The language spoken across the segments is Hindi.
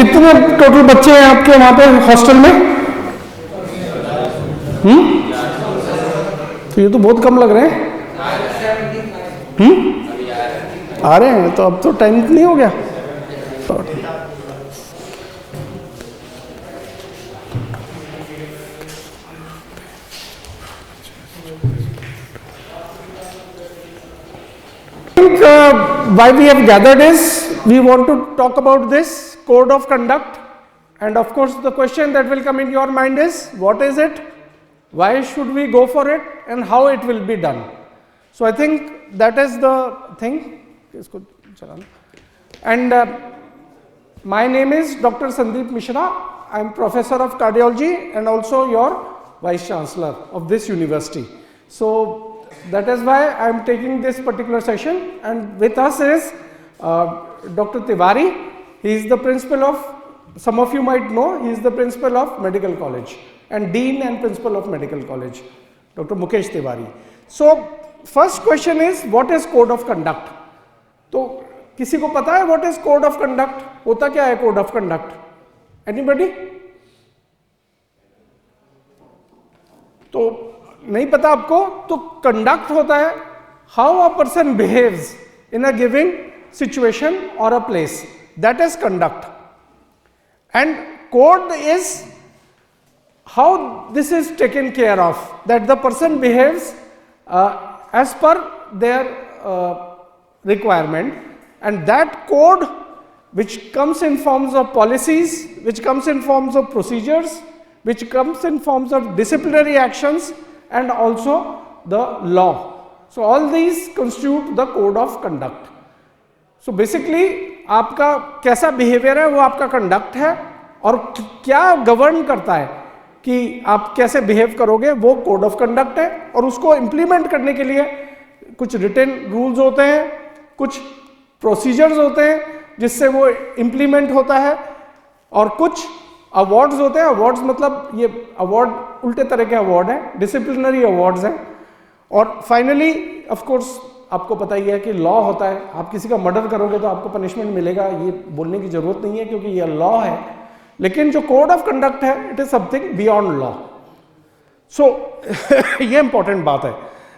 कितने टोटल बच्चे हैं आपके वहां पे हॉस्टल में? तो ये तो बहुत कम लग रहे हैं। आ रहे हैं तो अब तो टाइम नहीं हो गया। Why we have gathered is we want to talk about this code of conduct, and of course the question that will come in your mind is what is it, why should we go for it, and how it will be done. So I think that is the thing. And my name is Dr. Sandeep Mishra. I am professor of cardiology and also your vice chancellor of this university. So that is why I am taking this particular session, and with us is Dr. Tiwari. He is the principal of, some of you might know, he is the principal of Medical College and Dean and Principal of Medical College, Dr. Mukesh Tiwari. So first question is what is code of conduct? तो किसी को पता है what is code of conduct? होता क्या है code of conduct? Anybody? तो नहीं पता आपको? तो कंडक्ट होता है how a person behaves in a giving situation और a place, that is conduct. And code is how this is taken care of, that the person behaves as per their requirement, and that code which comes in forms of policies, which comes in forms of procedures, which comes in forms of disciplinary actions, and also the law. So all these constitute the code of conduct. So basically आपका कैसा behavior है वो आपका conduct है, और क्या govern करता है कि आप कैसे behave करोगे वो code of conduct है. और उसको implement करने के लिए कुछ written rules होते हैं, कुछ procedures होते हैं जिससे वो implement होता है, और कुछ अवार्ड्स होते हैं. अवार्ड्स मतलब ये अवार्ड उल्टे तरह के अवार्ड हैं, डिसिप्लिनरी अवार्ड्स हैं. और फाइनली ऑफ कोर्स आपको पता ही है कि लॉ होता है. आप किसी का मर्डर करोगे तो आपको पनिशमेंट मिलेगा, ये बोलने की जरूरत नहीं है क्योंकि ये लॉ है. लेकिन जो कोड ऑफ कंडक्ट है it is something beyond law. So ये इंपॉर्टेंट बात है.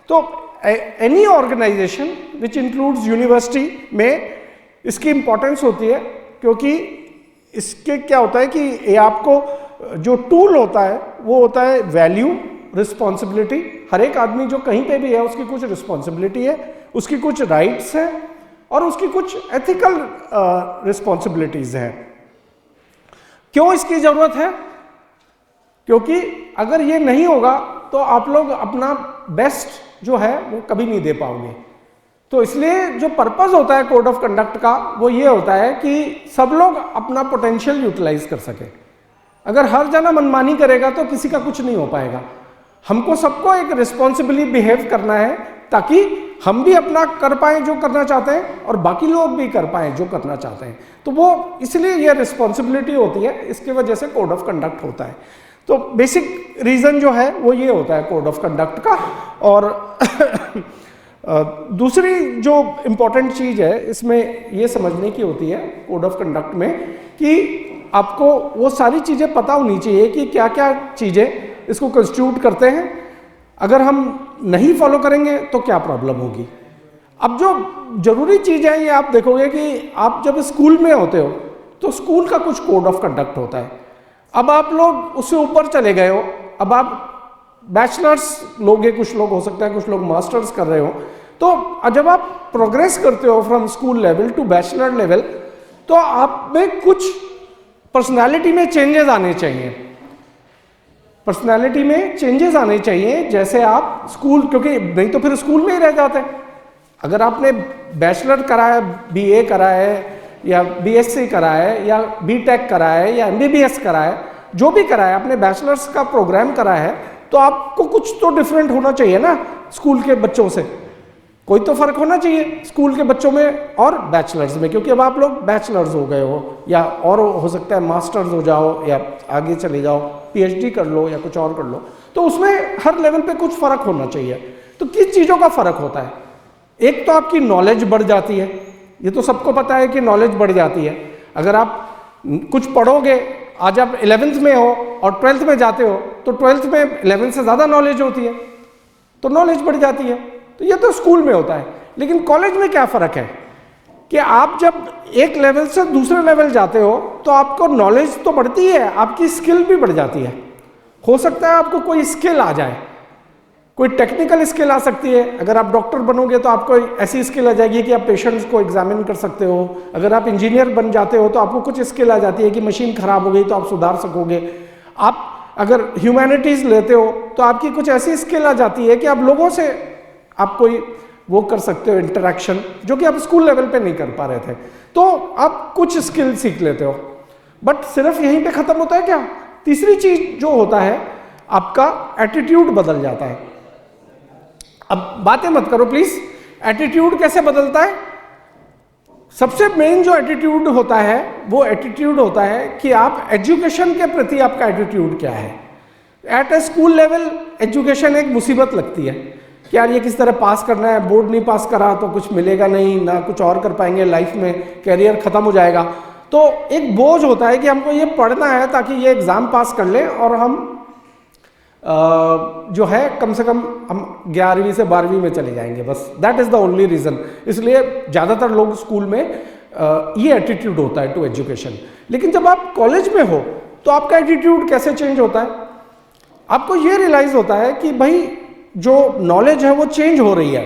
तो any organisation which includes university में इसकी इंपॉर्टेंस होती है, क्योंकि इसके क्या होता है कि ये आपको जो टूल होता है वो होता है वैल्यू, रिस्पॉन्सिबिलिटी. हर एक आदमी जो कहीं पे भी है उसकी कुछ रिस्पॉन्सिबिलिटी है, उसकी कुछ राइट्स हैं और उसकी कुछ एथिकल रिस्पॉन्सिबिलिटीज हैं. क्यों इसकी जरूरत है? क्योंकि अगर ये नहीं होगा तो आप लोग अपना बेस्ट जो है वो कभी नहीं दे पाओगे. तो इसलिए जो पर्पस होता है कोड ऑफ कंडक्ट का वो ये होता है कि सब लोग अपना पोटेंशियल यूटिलाइज कर सके. अगर हर जना मनमानी करेगा तो किसी का कुछ नहीं हो पाएगा. हमको सबको एक रिस्पॉन्सिबली बिहेव करना है ताकि हम भी अपना कर पाए जो करना चाहते हैं और बाकी लोग भी कर पाए जो करना चाहते हैं. तो वो इसलिए ये रिस्पॉन्सिबिलिटी होती है, इसकी वजह से कोड ऑफ कंडक्ट होता है. तो बेसिक रीजन जो है वो ये होता है कोड ऑफ कंडक्ट का. और दूसरी जो इम्पॉर्टेंट चीज है इसमें ये समझने की होती है कोड ऑफ कंडक्ट में कि आपको वो सारी चीजें पता होनी चाहिए कि क्या क्या चीजें इसको कंस्टिट्यूट करते हैं. अगर हम नहीं फॉलो करेंगे तो क्या प्रॉब्लम होगी. अब जो जरूरी चीज है ये आप देखोगे कि आप जब स्कूल में होते हो तो स्कूल का कुछ कोड ऑफ कंडक्ट होता है. अब आप लोग उससे ऊपर चले गए हो, अब आप बैचलर्स लोग, कुछ लोग हो सकता है कुछ लोग मास्टर्स कर रहे हो. तो जब आप प्रोग्रेस करते हो from school level to bachelor level तो आप में कुछ पर्सनालिटी में चेंजेस आने चाहिए. पर्सनालिटी में चेंजेस आने चाहिए. जैसे आप स्कूल, क्योंकि नहीं तो फिर स्कूल में ही रह जाते हैं. अगर आपने बैचलर करा है, बीए करा है या बीएससी करा है या बीटेक करा है या एमबीबीएस करा है, जो भी करा है आपने बैचलर्स का प्रोग्राम करा है, तो आपको कुछ तो डिफरेंट होना चाहिए ना स्कूल के बच्चों से. कोई तो फर्क होना चाहिए स्कूल के बच्चों में और बैचलर्स में, क्योंकि अब आप लोग बैचलर्स हो गए हो या और हो सकता है मास्टर्स हो जाओ या आगे चले जाओ, पीएचडी कर लो या कुछ और कर लो. तो उसमें हर लेवल पे कुछ फर्क होना चाहिए. तो किस चीज़ों का फर्क होता है? एक तो आपकी नॉलेज बढ़ जाती है, ये तो सबको पता है कि नॉलेज बढ़ जाती है. अगर आप कुछ पढ़ोगे, आज आप 11th में हो और 12th में जाते हो तो 12th में 11th से ज़्यादा नॉलेज होती है, तो नॉलेज बढ़ जाती है। तो ये तो स्कूल में होता है, लेकिन कॉलेज में क्या फ़र्क है कि आप जब एक लेवल से दूसरे लेवल जाते हो तो आपको नॉलेज तो बढ़ती है, आपकी स्किल भी बढ़ जाती है। हो सकता है आपको कोई स्किल आ जाए, कोई टेक्निकल स्किल आ सकती है। अगर आप डॉक्टर बनोगे तो आपको ऐसी स्किल आ जाएगी कि आप पेशेंट्स को एग्जामिन कर सकते हो। अगर आप इंजीनियर बन जाते हो तो आपको कुछ स्किल आ जाती है कि मशीन खराब हो गई तो आप सुधार सकोगे। आप अगर ह्यूमैनिटीज़ लेते हो तो आपकी कुछ ऐसी स्किल आ जाती है कि आप लोगों से आप कोई वो कर सकते हो इंटरेक्शन, जो कि आप स्कूल लेवल पे नहीं कर पा रहे थे, तो आप कुछ स्किल सीख लेते हो। बट सिर्फ यहीं पे ख़त्म होता है क्या? तीसरी चीज़ जो होता है, आपका एटीट्यूड बदल जाता है। अब बातें मत करो प्लीज, एटीट्यूड कैसे बदलता है? सबसे मेन जो एटीट्यूड होता है वो एटीट्यूड होता है कि आप एजुकेशन के प्रति आपका एटीट्यूड क्या है। एट ए स्कूल लेवल एजुकेशन एक मुसीबत लगती है कि यार ये किस तरह पास करना है, बोर्ड नहीं पास करा तो कुछ मिलेगा नहीं, ना कुछ और कर पाएंगे लाइफ में, कैरियर खत्म हो जाएगा। तो एक बोझ होता है कि हमको ये पढ़ना है ताकि ये एग्ज़ाम पास कर लें और हम जो है कम से कम हम 11वीं से 12वीं में चले जाएंगे, बस that is the only reason. इसलिए ज़्यादातर लोग स्कूल में ये एटीट्यूड होता है टू एजुकेशन। लेकिन जब आप कॉलेज में हो तो आपका एटीट्यूड कैसे चेंज होता है? आपको ये रियलाइज़ होता है कि भाई जो नॉलेज है वो चेंज हो रही है।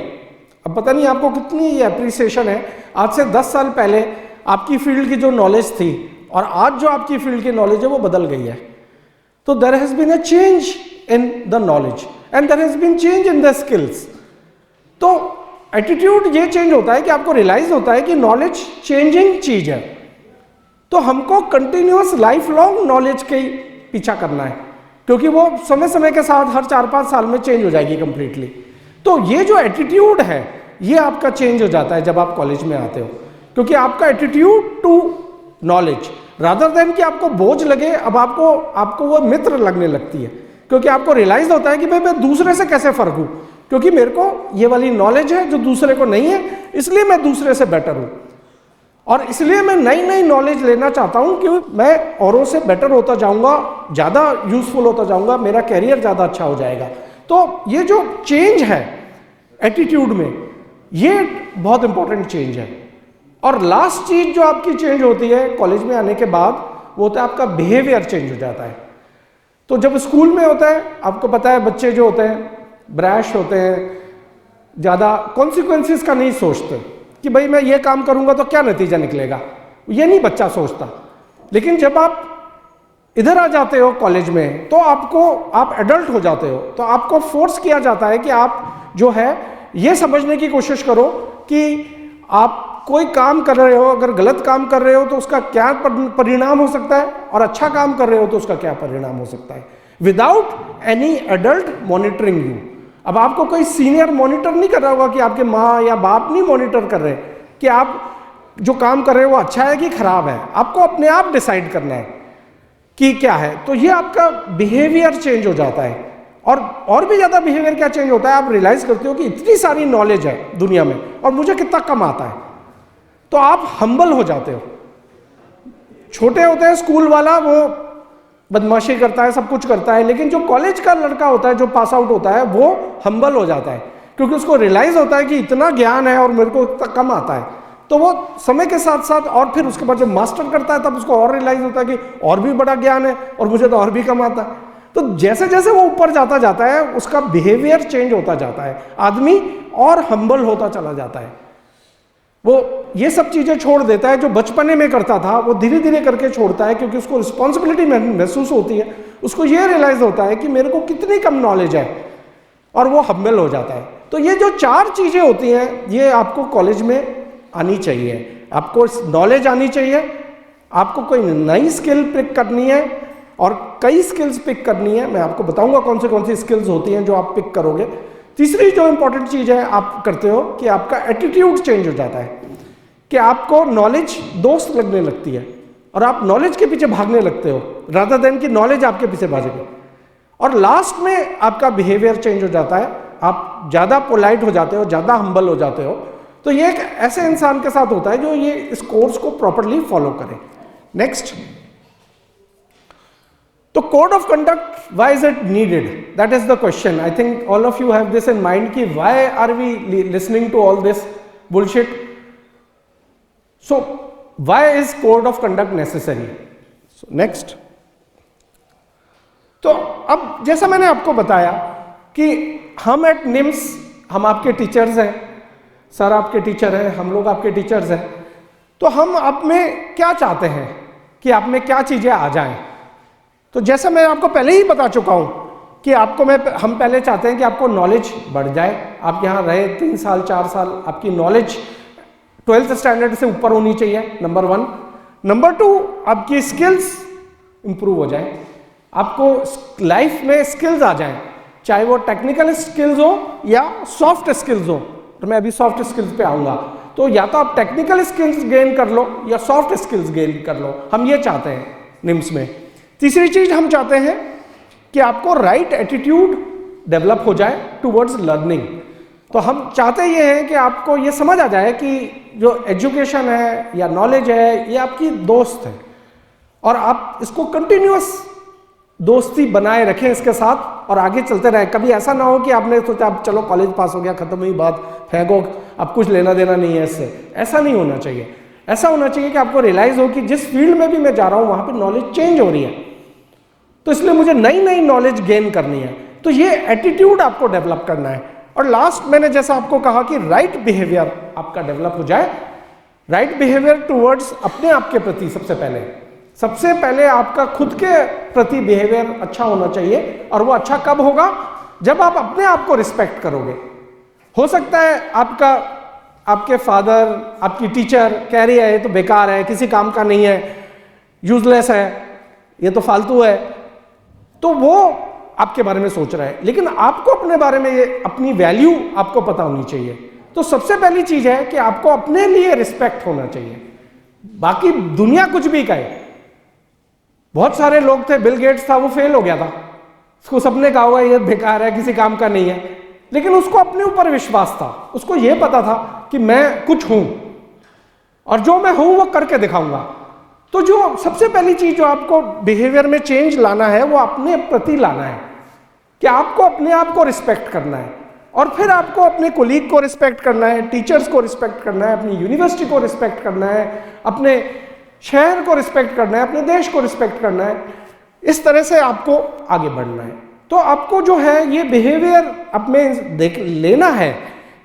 अब पता नहीं आपको कितनी ये अप्रिसिएशन है, आज से 10 साल पहले आपकी फील्ड की जो नॉलेज थी और आज जो आपकी फील्ड की नॉलेज है वो बदल गई है। तो there has been a change in the knowledge and there has been change in the skills। तो एटीट्यूड ये चेंज होता है कि आपको रियलाइज होता है कि नॉलेज चेंजिंग चीज है, तो हमको कंटिन्यूअस लाइफ लॉन्ग नॉलेज के पीछा करना है, क्योंकि वो समय समय के साथ हर 4-5 साल में चेंज हो जाएगी कंप्लीटली। तो ये जो एटीट्यूड है ये आपका चेंज हो जाता है जब आप कॉलेज में आते हो, क्योंकि आपका attitude to knowledge rather than कि आपको बोझ लगे, अब आपको वो मित्र लगने लगती है, क्योंकि आपको रियलाइज होता है कि भाई मैं दूसरे से कैसे फर्क हूं, क्योंकि मेरे को ये वाली नॉलेज है जो दूसरे को नहीं है, इसलिए मैं दूसरे से बेटर हूं और इसलिए मैं नई नई नॉलेज लेना चाहता हूं कि मैं औरों से बेटर होता जाऊंगा, ज़्यादा यूजफुल होता जाऊंगा, मेरा कैरियर ज़्यादा अच्छा हो जाएगा। तो ये जो चेंज है एटीट्यूड में, ये बहुत इंपॉर्टेंट चेंज है। और लास्ट चीज जो आपकी चेंज होती है कॉलेज में आने के बाद, वो होता है आपका बिहेवियर चेंज हो जाता है। तो जब स्कूल में होता है, आपको पता है बच्चे जो होते हैं ब्रैश होते हैं, ज़्यादा कॉन्सिक्वेंसेस का नहीं सोचते कि भाई मैं ये काम करूंगा तो क्या नतीजा निकलेगा, ये नहीं बच्चा सोचता। लेकिन जब आप इधर आ जाते हो कॉलेज में तो आप एडल्ट हो जाते हो, तो आपको फोर्स किया जाता है कि आप जो है ये समझने की कोशिश करो कि आप कोई काम कर रहे हो, अगर गलत काम कर रहे हो तो उसका क्या परिणाम हो सकता है, और अच्छा काम कर रहे हो तो उसका क्या परिणाम हो सकता है, without any adult monitoring you. अब आपको कोई सीनियर मॉनिटर नहीं कर रहा होगा कि आपके माँ या बाप नहीं मॉनिटर कर रहे कि आप जो काम कर रहे हो वो अच्छा है कि खराब है, आपको अपने आप डिसाइड करना है कि क्या है। तो ये आपका बिहेवियर चेंज हो जाता है। और भी ज़्यादा बिहेवियर क्या चेंज होता है, आप रियलाइज करते हो कि इतनी सारी नॉलेज है दुनिया में और मुझे कितना कम आता है, तो आप हम्बल हो जाते हो। छोटे होते हैं स्कूल वाला, वो बदमाशी करता है, सब कुछ करता है, लेकिन जो कॉलेज का लड़का होता है जो पास आउट होता है वो हम्बल हो जाता है, क्योंकि उसको रियलाइज होता है कि इतना ज्ञान है और मेरे को इतना कम आता है। तो वो समय के साथ साथ और फिर उसके बाद जब मास्टर करता है तब उसको और रियलाइज होता है कि और भी बड़ा ज्ञान है और मुझे तो और भी कम आता है। तो जैसे जैसे वो ऊपर जाता है उसका बिहेवियर चेंज होता जाता है, आदमी और हम्बल होता चला जाता है। वो ये सब चीज़ें छोड़ देता है जो बचपने में करता था, वो धीरे धीरे करके छोड़ता है, क्योंकि उसको रिस्पॉन्सिबिलिटी महसूस होती है, उसको ये रियलाइज होता है कि मेरे को कितनी कम नॉलेज है, और वो हम्बल हो जाता है। तो ये जो 4 चीज़ें होती हैं ये आपको कॉलेज में आनी चाहिए। आपको नॉलेज आनी चाहिए, आपको कोई नई स्किल पिक करनी है और कई स्किल्स पिक करनी है। मैं आपको बताऊंगा कौन सी स्किल्स होती हैं जो आप पिक करोगे। तीसरी जो इंपॉर्टेंट चीज़ है आप करते हो कि आपका एटीट्यूड चेंज हो जाता है, कि आपको नॉलेज दोस्त लगने लगती है और आप नॉलेज के पीछे भागने लगते हो रादर देन कि नॉलेज आपके पीछे भागेगी। और लास्ट में आपका बिहेवियर चेंज हो जाता है, आप ज़्यादा पोलाइट हो जाते हो, ज़्यादा हम्बल हो जाते हो। तो ये एक ऐसे इंसान के साथ होता है जो ये इस कोर्स को प्रॉपरली फॉलो करे। नेक्स्ट, तो code of conduct, why is it needed? That is the question. I think all of you have this in mind कि why are we listening to all this bullshit. So why is code of conduct necessary? Next, तो अब जैसा मैंने आपको बताया कि हम एट निम्स, हम आपके टीचर्स हैं, सर आपके टीचर हैं, हम लोग आपके टीचर्स हैं. तो हम आप में क्या चाहते हैं कि आप में क्या चीज़ें आ जाएं. तो जैसा मैं आपको पहले ही बता चुका हूं कि आपको हम पहले चाहते हैं कि आपको नॉलेज बढ़ जाए. आप यहाँ रहे 3 साल 4 साल, आपकी नॉलेज 12th स्टैंडर्ड से ऊपर होनी चाहिए, नंबर 1. नंबर 2, आपकी स्किल्स इंप्रूव हो जाए, आपको लाइफ में स्किल्स आ जाएं, चाहे वो टेक्निकल स्किल्स हो या सॉफ्ट स्किल्स हो. तो मैं अभी सॉफ्ट स्किल्स पे आऊंगा. तो या तो आप टेक्निकल स्किल्स गेन कर लो या सॉफ्ट स्किल्स गेन कर लो. हम ये चाहते हैं निम्स में. तीसरी चीज हम चाहते हैं कि आपको राइट एटीट्यूड डेवलप हो जाए टुवर्ड्स लर्निंग. तो हम चाहते ये हैं कि आपको ये समझ आ जाए कि जो एजुकेशन है या नॉलेज है ये आपकी दोस्त है और आप इसको कंटिन्यूअस दोस्ती बनाए रखें इसके साथ और आगे चलते रहें. कभी ऐसा ना हो कि आपने सोचा अब चलो कॉलेज पास हो गया, खत्म हुई बात, फेंको, अब कुछ लेना देना नहीं है इससे. ऐसा नहीं होना चाहिए. ऐसा होना चाहिए कि आपको रियलाइज हो कि जिस फील्ड में भी मैं जा रहा हूं वहां पे नॉलेज चेंज हो रही है, तो इसलिए मुझे नई नई नॉलेज गेन करनी है. तो ये एटीट्यूड आपको डेवलप करना है. और लास्ट, मैंने जैसा आपको कहा कि राइट बिहेवियर आपका डेवलप हो जाए. राइट बिहेवियर टुवर्ड्स अपने आप के प्रति सबसे पहले आपका खुद के प्रति बिहेवियर अच्छा होना चाहिए. और वो अच्छा कब होगा? जब आप अपने आप को रिस्पेक्ट करोगे. हो सकता है आपके फादर, आपकी टीचर कह रही है ये तो बेकार है, किसी काम का नहीं है, यूजलेस है, ये तो फालतू है, तो वो आपके बारे में सोच रहा है. लेकिन आपको अपने बारे में, ये अपनी वैल्यू आपको पता होनी चाहिए. तो सबसे पहली चीज है कि आपको अपने लिए रिस्पेक्ट होना चाहिए. बाकी दुनिया कुछ भी कहे. बहुत सारे लोग थे, बिल गेट्स था, वो फेल हो गया था, उसको सबने कहा होगा ये बेकार है, किसी काम का नहीं है, लेकिन उसको अपने ऊपर विश्वास था. उसको ये पता था कि मैं कुछ हूं और जो मैं हूं वो करके दिखाऊंगा. तो जो सबसे पहली चीज जो आपको बिहेवियर में चेंज लाना है वो अपने प्रति लाना है कि आपको अपने आप को रिस्पेक्ट करना है. और फिर आपको अपने कोलीग को रिस्पेक्ट करना है, टीचर्स को रिस्पेक्ट करना है, अपनी यूनिवर्सिटी को रिस्पेक्ट करना है, अपने शहर को रिस्पेक्ट करना है, अपने देश को रिस्पेक्ट करना है. इस तरह से आपको आगे बढ़ना है. तो आपको जो है ये बिहेवियर अपने देख लेना है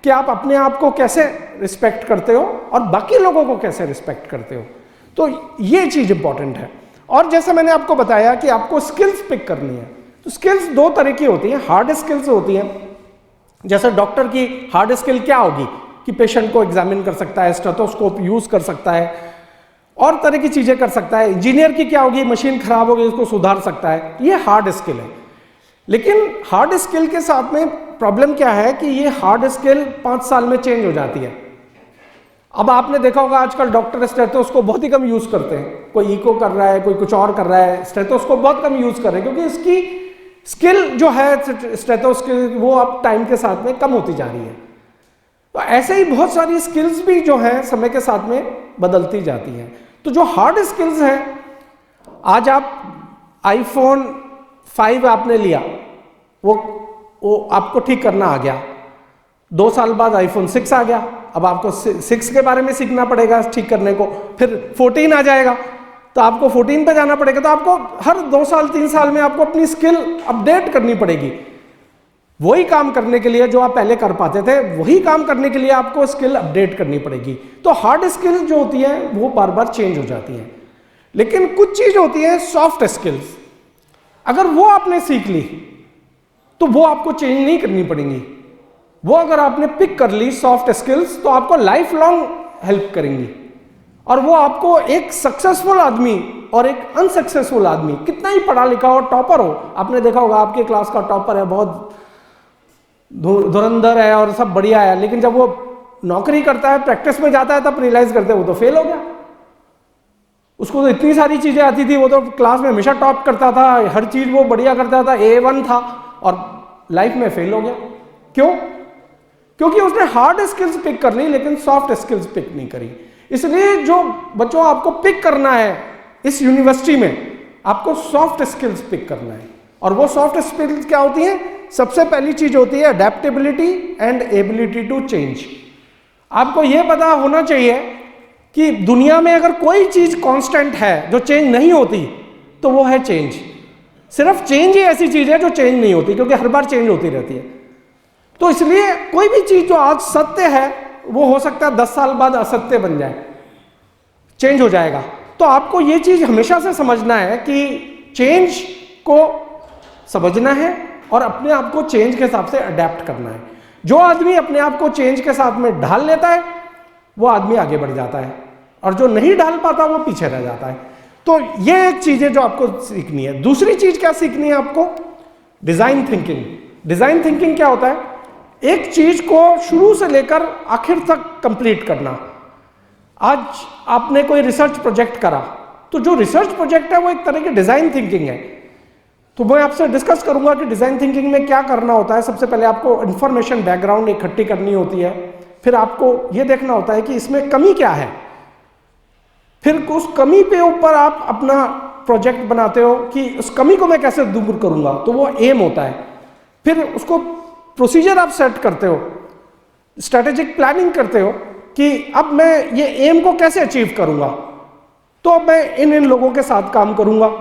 कि आप अपने आप को कैसे रिस्पेक्ट करते हो और बाकी लोगों को कैसे रिस्पेक्ट करते हो. तो ये चीज इंपॉर्टेंट है. और जैसे मैंने आपको बताया कि आपको स्किल्स पिक करनी है. तो स्किल्स 2 तरह की होती हैं. हार्ड स्किल्स होती हैं, जैसे डॉक्टर की हार्ड स्किल क्या होगी कि पेशेंट को एग्जामिन कर सकता है, स्टेथोस्कोप यूज कर सकता है और तरह की चीजें कर सकता है. इंजीनियर की क्या होगी, मशीन खराब हो गई उसको सुधार सकता है. ये हार्ड स्किल है. लेकिन हार्ड स्किल के साथ में प्रॉब्लम क्या है कि ये हार्ड स्किल 5 साल में चेंज हो जाती है. अब आपने देखा होगा आजकल डॉक्टर स्टेथोस्कोप बहुत ही कम यूज करते हैं. कोई इको कर रहा है, कोई कुछ और कर रहा है, स्टेथोस्कोप बहुत कम यूज कर रहे हैं क्योंकि इसकी स्किल जो है स्टेथोस्कोप वो अब टाइम के साथ में कम होती जा रही है. तो ऐसे ही बहुत सारी स्किल्स भी जो है समय के साथ में बदलती जाती हैं. तो जो हार्ड स्किल्स हैं, आज आप iPhone 5 आपने लिया, वो आपको ठीक करना आ गया. 2 साल बाद iPhone 6 आ गया. अब आपको 6 के बारे में सीखना पड़ेगा ठीक करने को. फिर 14 आ जाएगा तो आपको 14 पे जाना पड़ेगा. तो आपको हर 2 साल 3 साल में आपको अपनी स्किल अपडेट करनी पड़ेगी. वही काम करने के लिए जो आप पहले कर पाते थे, वही काम करने के लिए आपको स्किल अपडेट करनी पड़ेगी. तो हार्ड स्किल जो होती है वो बार बार चेंज हो जाती है. लेकिन कुछ चीज होती है सॉफ्ट स्किल्स, अगर वो आपने सीख ली तो वो आपको चेंज नहीं करनी पड़ेंगी. वो अगर आपने पिक कर ली सॉफ्ट स्किल्स तो आपको लाइफ लॉन्ग हेल्प करेंगी. और वो आपको एक सक्सेसफुल आदमी और एक अनसक्सेसफुल आदमी, कितना ही पढ़ा लिखा हो, टॉपर हो, आपने देखा होगा आपके क्लास का टॉपर है, बहुत धुरंधर है और सब बढ़िया है, लेकिन जब वो नौकरी करता है, प्रैक्टिस में जाता है, तब रियलाइज करते हैं वो तो फेल हो गया. उसको तो इतनी सारी चीजें आती थी, वो तो क्लास में हमेशा टॉप करता था, हर चीज वो बढ़िया करता था, A1 था, और लाइफ में फेल हो गया. क्यों? क्योंकि उसने हार्ड स्किल्स पिक कर ली लेकिन सॉफ्ट स्किल्स पिक नहीं करी. इसलिए जो बच्चों आपको पिक करना है इस यूनिवर्सिटी में आपको सॉफ्ट स्किल्स पिक करना है। और वो सॉफ्ट स्किल्स क्या होती हैं? सबसे पहली चीज होती है adaptability and ability to change. आपको ये पता होना चाहिए कि दुनिया में अगर कोई चीज कांस्टेंट है जो चेंज नहीं होती तो वो है चेंज। सिर्फ चेंज ही ऐसी चीज है जो चेंज नहीं होती, क्योंकि हर बार चेंज होती रहती है। तो इसलिए कोई भी चीज जो आज सत्य है वो हो सकता है 10 साल बाद असत्य बन जाए, चेंज हो जाएगा। तो आपको ये चीज हमेशा से समझना है कि चेंज को समझना है और अपने आप को चेंज के हिसाब से अडेप्ट करना है। जो आदमी अपने आप को चेंज के साथ में ढाल लेता है वो आदमी आगे बढ़ जाता है, और जो नहीं ढाल पाता वो पीछे रह जाता है। तो ये एक चीज है जो आपको सीखनी है। दूसरी चीज क्या सीखनी है आपको? Design thinking. डिजाइन थिंकिंग क्या होता है? एक चीज को शुरू से लेकर आखिर तक कंप्लीट करना। आज आपने कोई रिसर्च प्रोजेक्ट करा, तो जो रिसर्च प्रोजेक्ट है वो एक तरह की डिजाइन थिंकिंग है। तो मैं आपसे डिस्कस करूंगा कि डिजाइन थिंकिंग में क्या करना होता है। सबसे पहले आपको इंफॉर्मेशन बैकग्राउंड इकट्ठी करनी होती है, फिर आपको यह देखना होता है कि इसमें कमी क्या है, फिर उस कमी पे ऊपर आप अपना प्रोजेक्ट बनाते हो कि उस कमी को मैं कैसे दूर करूंगा, तो वो एम होता है। फिर उसको प्रोसीजर आप सेट करते हो, स्ट्रेटेजिक प्लानिंग करते हो कि अब मैं ये एम को कैसे अचीव करूंगा, तो मैं इन लोगों के साथ काम करूंगा,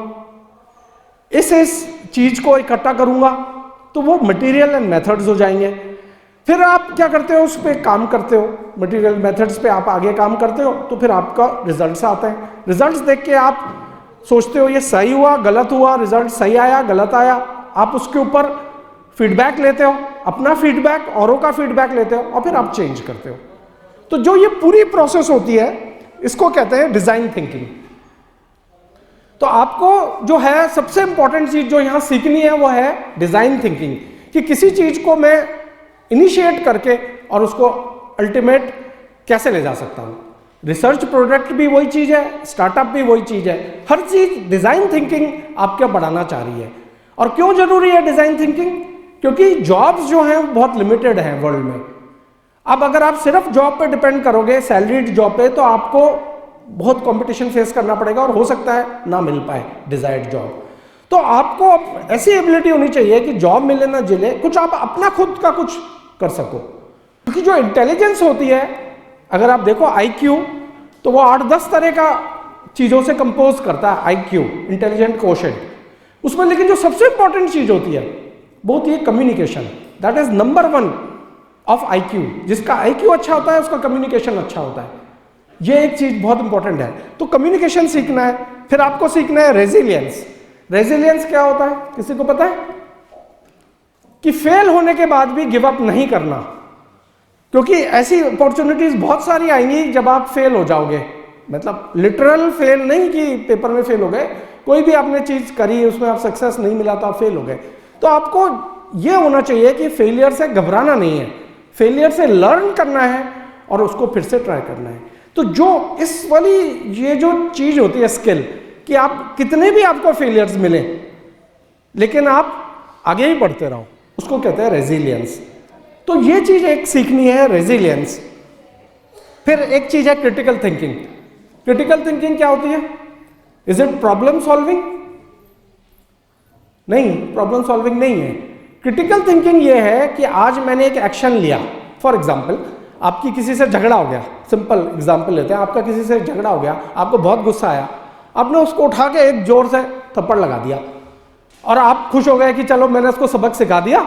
इस चीज को इकट्ठा करूंगा, तो वो मटेरियल एंड मेथड्स हो जाएंगे। फिर आप क्या करते हो? उस पर काम करते हो, मटेरियल मेथड्स पे आप आगे काम करते हो, तो फिर आपका रिजल्ट्स आते हैं। रिजल्ट्स देख के आप सोचते हो ये सही हुआ, गलत हुआ, रिजल्ट सही आया, गलत आया। आप उसके ऊपर फीडबैक लेते हो, अपना फीडबैक, औरों का फीडबैक लेते हो, और फिर आप चेंज करते हो। तो जो ये पूरी प्रोसेस होती है इसको कहते हैं डिजाइन थिंकिंग। तो आपको जो है सबसे इंपॉर्टेंट चीज जो यहां सीखनी है वो है डिजाइन थिंकिंग, कि किसी चीज को मैं इनिशिएट करके और उसको अल्टीमेट कैसे ले जा सकता हूं। रिसर्च प्रोडक्ट भी वही चीज है, स्टार्टअप भी वही चीज है, हर चीज डिजाइन थिंकिंग आपके बढ़ाना चाह रही है। और क्यों जरूरी है डिजाइन थिंकिंग? क्योंकि जॉब्स जो हैं बहुत लिमिटेड हैं वर्ल्ड में। अब अगर आप सिर्फ जॉब पे डिपेंड करोगे, सैलरीड जॉब पे, तो आपको बहुत कंपटीशन फेस करना पड़ेगा और हो सकता है ना मिल पाए डिजायर्ड जॉब। तो आपको ऐसी एबिलिटी होनी चाहिए कि जॉब मिले ना जिले, कुछ आप अपना खुद का कुछ कर सको। क्योंकि जो इंटेलिजेंस होती है, अगर आप देखो आईक्यू, तो वो 8-10 तरह का चीजों से कंपोज करता है आईक्यू, इंटेलिजेंट कोशेंट। उसमें लेकिन जो सबसे इंपॉर्टेंट चीज होती है वो होती है communication. That is number 1 of IQ. जिसका आईक्यू अच्छा होता है उसका कम्युनिकेशन अच्छा होता है। ये एक चीज बहुत इंपॉर्टेंट है। तो कम्युनिकेशन सीखना है। फिर आपको सीखना है रेजिलियंस। रेजिलियंस क्या होता है, किसी को पता है? कि फेल होने के बाद भी गिव अप नहीं करना, क्योंकि ऐसी अपॉर्चुनिटीज बहुत सारी आएंगी जब आप फेल हो जाओगे। मतलब लिटरल फेल नहीं कि पेपर में फेल हो गए, कोई भी आपने चीज करी उसमें आप सक्सेस नहीं मिला तो आप फेल हो गए। तो आपको यह होना चाहिए कि फेलियर से घबराना नहीं है, फेलियर से लर्न करना है और उसको फिर से ट्राई करना है। तो जो इस वाली ये जो चीज होती है स्किल, कि आप कितने भी आपको फेलियर्स मिले लेकिन आप आगे ही बढ़ते रहो, उसको कहते हैं रेजिलियंस। तो ये चीज एक सीखनी है, रेजिलियंस। फिर एक चीज है क्रिटिकल थिंकिंग। क्रिटिकल थिंकिंग क्या होती है? Is it problem solving? नहीं, प्रॉब्लम सॉल्विंग नहीं है। क्रिटिकल थिंकिंग ये है कि आज मैंने एक एक्शन लिया। फॉर एग्जाम्पल, आपकी किसी से झगड़ा हो गया, सिंपल एग्जाम्पल लेते हैं, आपका किसी से झगड़ा हो गया, आपको बहुत गुस्सा आया, आपने उसको उठा के एक जोर से थप्पड़ लगा दिया और आप खुश हो गए कि चलो मैंने इसको सबक सिखा दिया,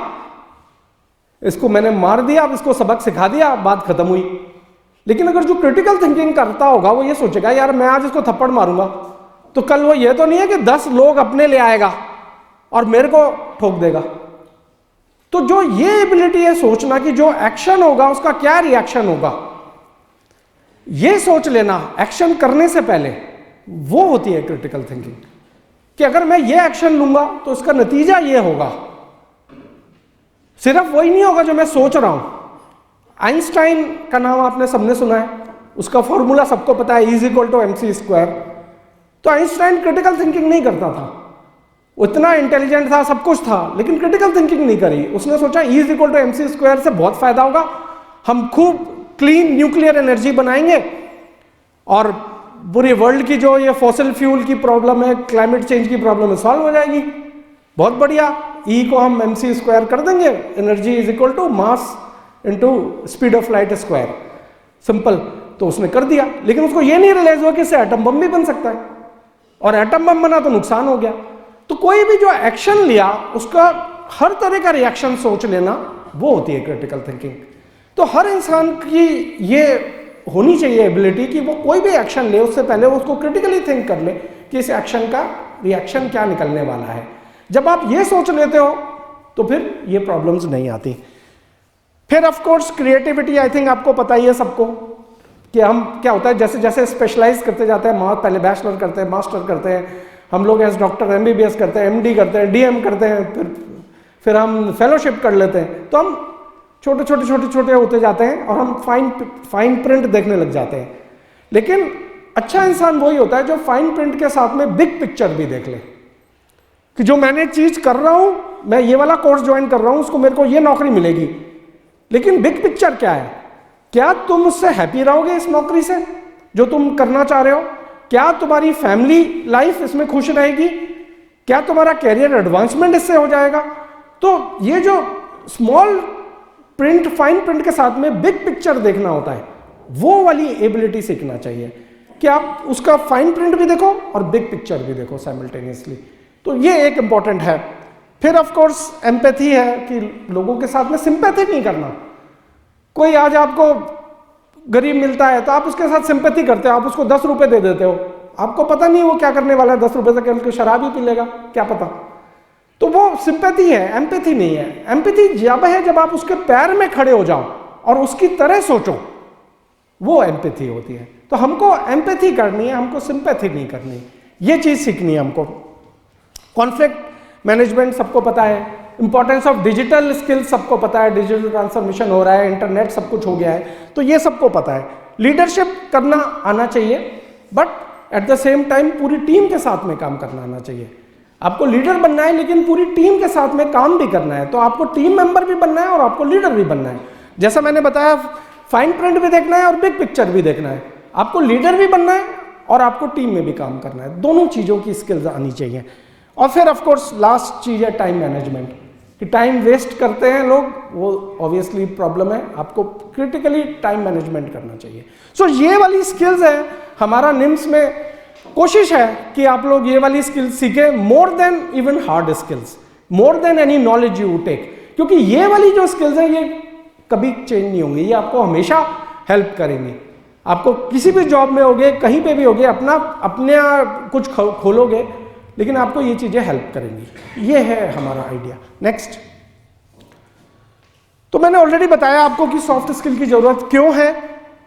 इसको मैंने मार दिया, अब इसको सबक सिखा दिया, बात खत्म हुई। लेकिन अगर जो क्रिटिकल थिंकिंग करता होगा वो ये सोचेगा यार मैं आज इसको थप्पड़ मारूंगा तो कल वो ये तो नहीं है कि 10 लोग अपने ले आएगा और मेरे को ठोक देगा। तो जो ये एबिलिटी है सोचना कि जो एक्शन होगा उसका क्या रिएक्शन होगा, ये सोच लेना एक्शन करने से पहले, वो होती है क्रिटिकल थिंकिंग। कि अगर मैं ये एक्शन लूंगा तो इसका नतीजा ये होगा, सिर्फ वही नहीं होगा जो मैं सोच रहा हूं। आइंस्टाइन का नाम आपने सबने सुना है, उसका फॉर्मूला सबको पता है, E=mc²। तो आइंस्टाइन क्रिटिकल थिंकिंग नहीं करता था, वो इतना इंटेलिजेंट था, सब कुछ था, लेकिन क्रिटिकल थिंकिंग नहीं करी। उसने सोचा E=mc² से बहुत फायदा होगा, हम खूब क्लीन न्यूक्लियर एनर्जी बनाएंगे और पूरी वर्ल्ड की जो ये फॉसिल फ्यूल की प्रॉब्लम है, क्लाइमेट चेंज की प्रॉब्लम है, सॉल्व हो जाएगी। बहुत बढ़िया, ई को हम mc स्क्वायर कर देंगे, energy is equal to mass into speed of light square, simple. तो उसने कर दिया, लेकिन उसको ये नहीं रियलाइज हुआ कि इससे एटम बम भी बन सकता है, और एटम बम बना तो नुकसान हो गया। तो कोई भी जो एक्शन लिया उसका हर तरह का रिएक्शन सोच लेना, वो होती है क्रिटिकल थिंकिंग। तो हर इंसान की ये होनी चाहिए एबिलिटी कि वो कोई भी एक्शन ले उससे पहले वो उसको क्रिटिकली थिंक कर ले कि इस एक्शन का रिएक्शन क्या निकलने वाला है। जब आप ये सोच लेते हो तो फिर ये प्रॉब्लम्स नहीं आती। फिर of course creativity, I think आपको पता ही है सबको कि हम क्या होता है, जैसे जैसे स्पेशलाइज करते जाते हैं, पहले बैचलर करते हैं, मास्टर करते हैं, हम लोग एज डॉक्टर MBBS करते हैं, MD करते हैं, DM करते हैं, फिर हम फेलोशिप कर लेते हैं, तो हम छोटे छोटे छोटे छोटे होते जाते हैं और हम फाइन प्रिंट देखने लग जाते हैं। लेकिन अच्छा इंसान वही होता है जो फाइन प्रिंट के साथ में बिग पिक्चर भी देख ले, कि जो मैंने चीज कर रहा हूं, मैं ये वाला कोर्स ज्वाइन कर रहा हूं, उसको मेरे को ये नौकरी मिलेगी, लेकिन बिग पिक्चर क्या है? क्या तुम उससे हैप्पी रहोगे इस नौकरी से जो तुम करना चाह रहे हो? क्या तुम्हारी फैमिली लाइफ इसमें खुश रहेगी? क्या तुम्हारा कैरियर एडवांसमेंट इससे हो जाएगा? तो ये जो स्मॉल प्रिंट, फाइन प्रिंट के साथ में बिग पिक्चर देखना होता है, वो वाली एबिलिटी सीखना चाहिए कि आप उसका फाइन प्रिंट भी देखो और बिग पिक्चर भी देखो साइमल्टेनियसली। तो ये एक इंपॉर्टेंट है। फिर ऑफ कोर्स एम्पैथी है कि लोगों के साथ में सिंपैथी नहीं करना। कोई आज आपको गरीब मिलता है तो आप उसके साथ सिंपैथी करते हो, आप उसको 10 रुपए दे देते हो, आपको पता नहीं वो क्या करने वाला है 10 रुपए से, कल शराब ही पी लेगा, क्या पता। तो वो सिंपैथी है, एम्पैथी नहीं है। एम्पैथी जब है जब आप उसके पैर में खड़े हो जाओ और उसकी तरह सोचो, वो एम्पैथी होती है। तो हमको एम्पैथी करनी है, हमको सिंपैथी नहीं करनी, ये चीज सीखनी है हमको। कॉन्फ्लिक्ट मैनेजमेंट सबको पता है, इंपॉर्टेंस ऑफ डिजिटल स्किल्स सबको पता है, डिजिटल ट्रांसफॉर्मेशन हो रहा है, इंटरनेट सब कुछ हो गया है, तो ये सबको पता है। लीडरशिप करना आना चाहिए, but at the same time पूरी टीम के साथ में काम करना आना चाहिए। आपको लीडर बनना है लेकिन पूरी टीम के साथ में काम भी करना है, तो आपको टीम मेंबर भी बनना है और आपको लीडर भी बनना है। जैसा मैंने बताया, फाइन प्रिंट भी देखना है और बिग पिक्चर भी देखना है। आपको लीडर भी बनना है और आपको टीम में भी काम करना है, दोनों चीजों की स्किल्स आनी चाहिए। और फिर ऑफ कोर्स लास्ट चीज है टाइम मैनेजमेंट, कि टाइम वेस्ट करते हैं लोग, वो ऑब्वियसली प्रॉब्लम है, आपको क्रिटिकली टाइम मैनेजमेंट करना चाहिए। सो ये वाली स्किल्स है, हमारा निम्स में कोशिश है कि आप लोग ये वाली स्किल्स सीखें, more than even hard skills, more than any knowledge you take, क्योंकि ये वाली जो स्किल्स हैं ये कभी चेंज नहीं होंगी, ये आपको हमेशा हेल्प करेंगी। आपको किसी भी जॉब में होगे, कहीं पे भी होगे, अपने कुछ खोलोगे, लेकिन आपको ये चीजें हेल्प करेंगी। ये है हमारा आइडिया। नेक्स्ट, तो मैंने ऑलरेडी बताया आपको कि सॉफ्ट स्किल की जरूरत क्यों है,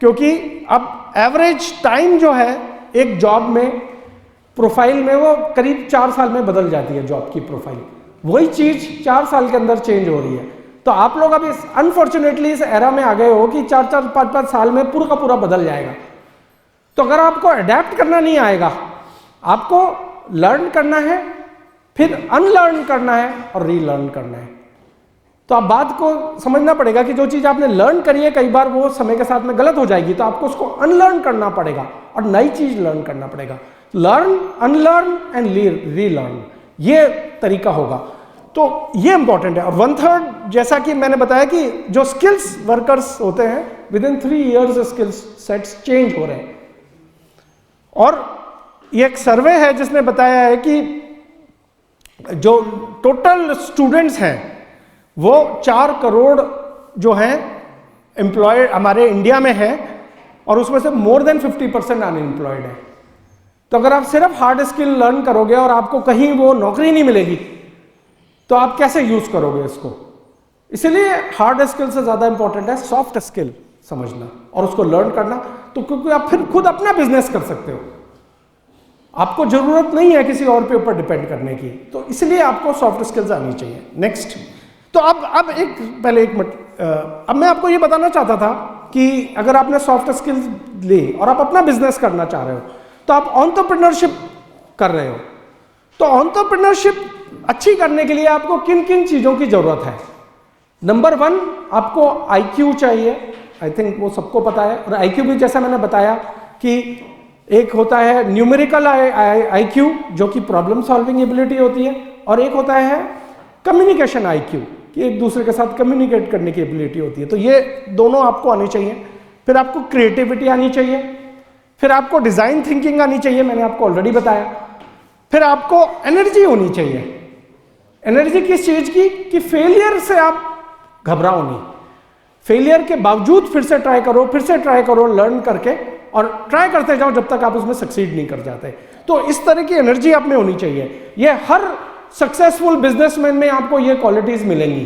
क्योंकि अब एवरेज टाइम जो है एक जॉब में, प्रोफाइल में, वो करीब 4 साल में बदल जाती है जॉब की प्रोफाइल। वही चीज 4 साल के अंदर चेंज हो रही है। तो आप लोग अभी अनफॉर्चुनेटली इस एरा में आ गए हो कि 4-4, 5-5 साल में पूरा का पूरा बदल जाएगा। तो अगर आपको अडेप्ट करना नहीं आएगा, आपको लर्न करना है, फिर अनलर्न करना है और रीलर्न करना है। तो आप बात को समझना पड़ेगा कि जो चीज आपने लर्न करी है कई बार वो समय के साथ में गलत हो जाएगी, तो आपको उसको अनलर्न करना पड़ेगा और नई चीज लर्न करना पड़ेगा। लर्न, अनलर्न एंड रीलर्न, ये तरीका होगा। तो ये इंपॉर्टेंट है। और 1/3 जैसा कि मैंने बताया कि जो स्किल्स वर्कर्स होते हैं, with in 3 years skills sets change हो रहे हैं। और ये एक सर्वे है जिसने बताया है कि जो टोटल स्टूडेंट्स हैं वो 4 करोड़ जो हैं एम्प्लॉयड हमारे इंडिया में है, और उसमें से मोर देन 50% अनएम्प्लॉयड है। तो अगर आप सिर्फ हार्ड स्किल लर्न करोगे और आपको कहीं वो नौकरी नहीं मिलेगी, तो आप कैसे यूज करोगे इसको? इसलिए हार्ड स्किल से ज्यादा इंपॉर्टेंट है सॉफ्ट स्किल समझना और उसको लर्न करना। तो क्योंकि आप फिर खुद अपना बिजनेस कर सकते हो, आपको जरूरत नहीं है किसी और के ऊपर डिपेंड करने की, तो इसलिए आपको सॉफ्ट स्किल्स आनी चाहिए। नेक्स्ट, तो अब एक मिनट, अब मैं आपको ये बताना चाहता था कि अगर आपने सॉफ्ट स्किल्स ली और आप अपना बिजनेस करना चाह रहे हो, तो आप एंटरप्रेन्योरशिप कर रहे हो, तो एंटरप्रेन्योरशिप अच्छी करने के लिए आपको किन किन चीजों की जरूरत है? नंबर 1, आपको IQ चाहिए। आई थिंक वो सबको पता है। और IQ भी जैसा मैंने बताया कि एक होता है न्यूमेरिकल IQ जो कि प्रॉब्लम सॉल्विंग एबिलिटी होती है, और एक होता है कम्युनिकेशन IQ कि एक दूसरे के साथ कम्युनिकेट करने की एबिलिटी होती है। तो ये दोनों आपको आनी चाहिए। फिर आपको क्रिएटिविटी आनी चाहिए, फिर आपको डिजाइन थिंकिंग आनी चाहिए, मैंने आपको ऑलरेडी बताया। फिर आपको एनर्जी होनी चाहिए। एनर्जी किस चीज की? कि फेलियर से आप घबराओ नहीं, फेलियर के बावजूद फिर से ट्राई करो, फिर से ट्राई करो, लर्न करके, और ट्राई करते जाओ जब तक आप उसमें सक्सीड नहीं कर जाते। तो इस तरह की एनर्जी आप में होनी चाहिए। ये हर सक्सेसफुल बिजनेसमैन में आपको ये क्वालिटीज मिलेंगी,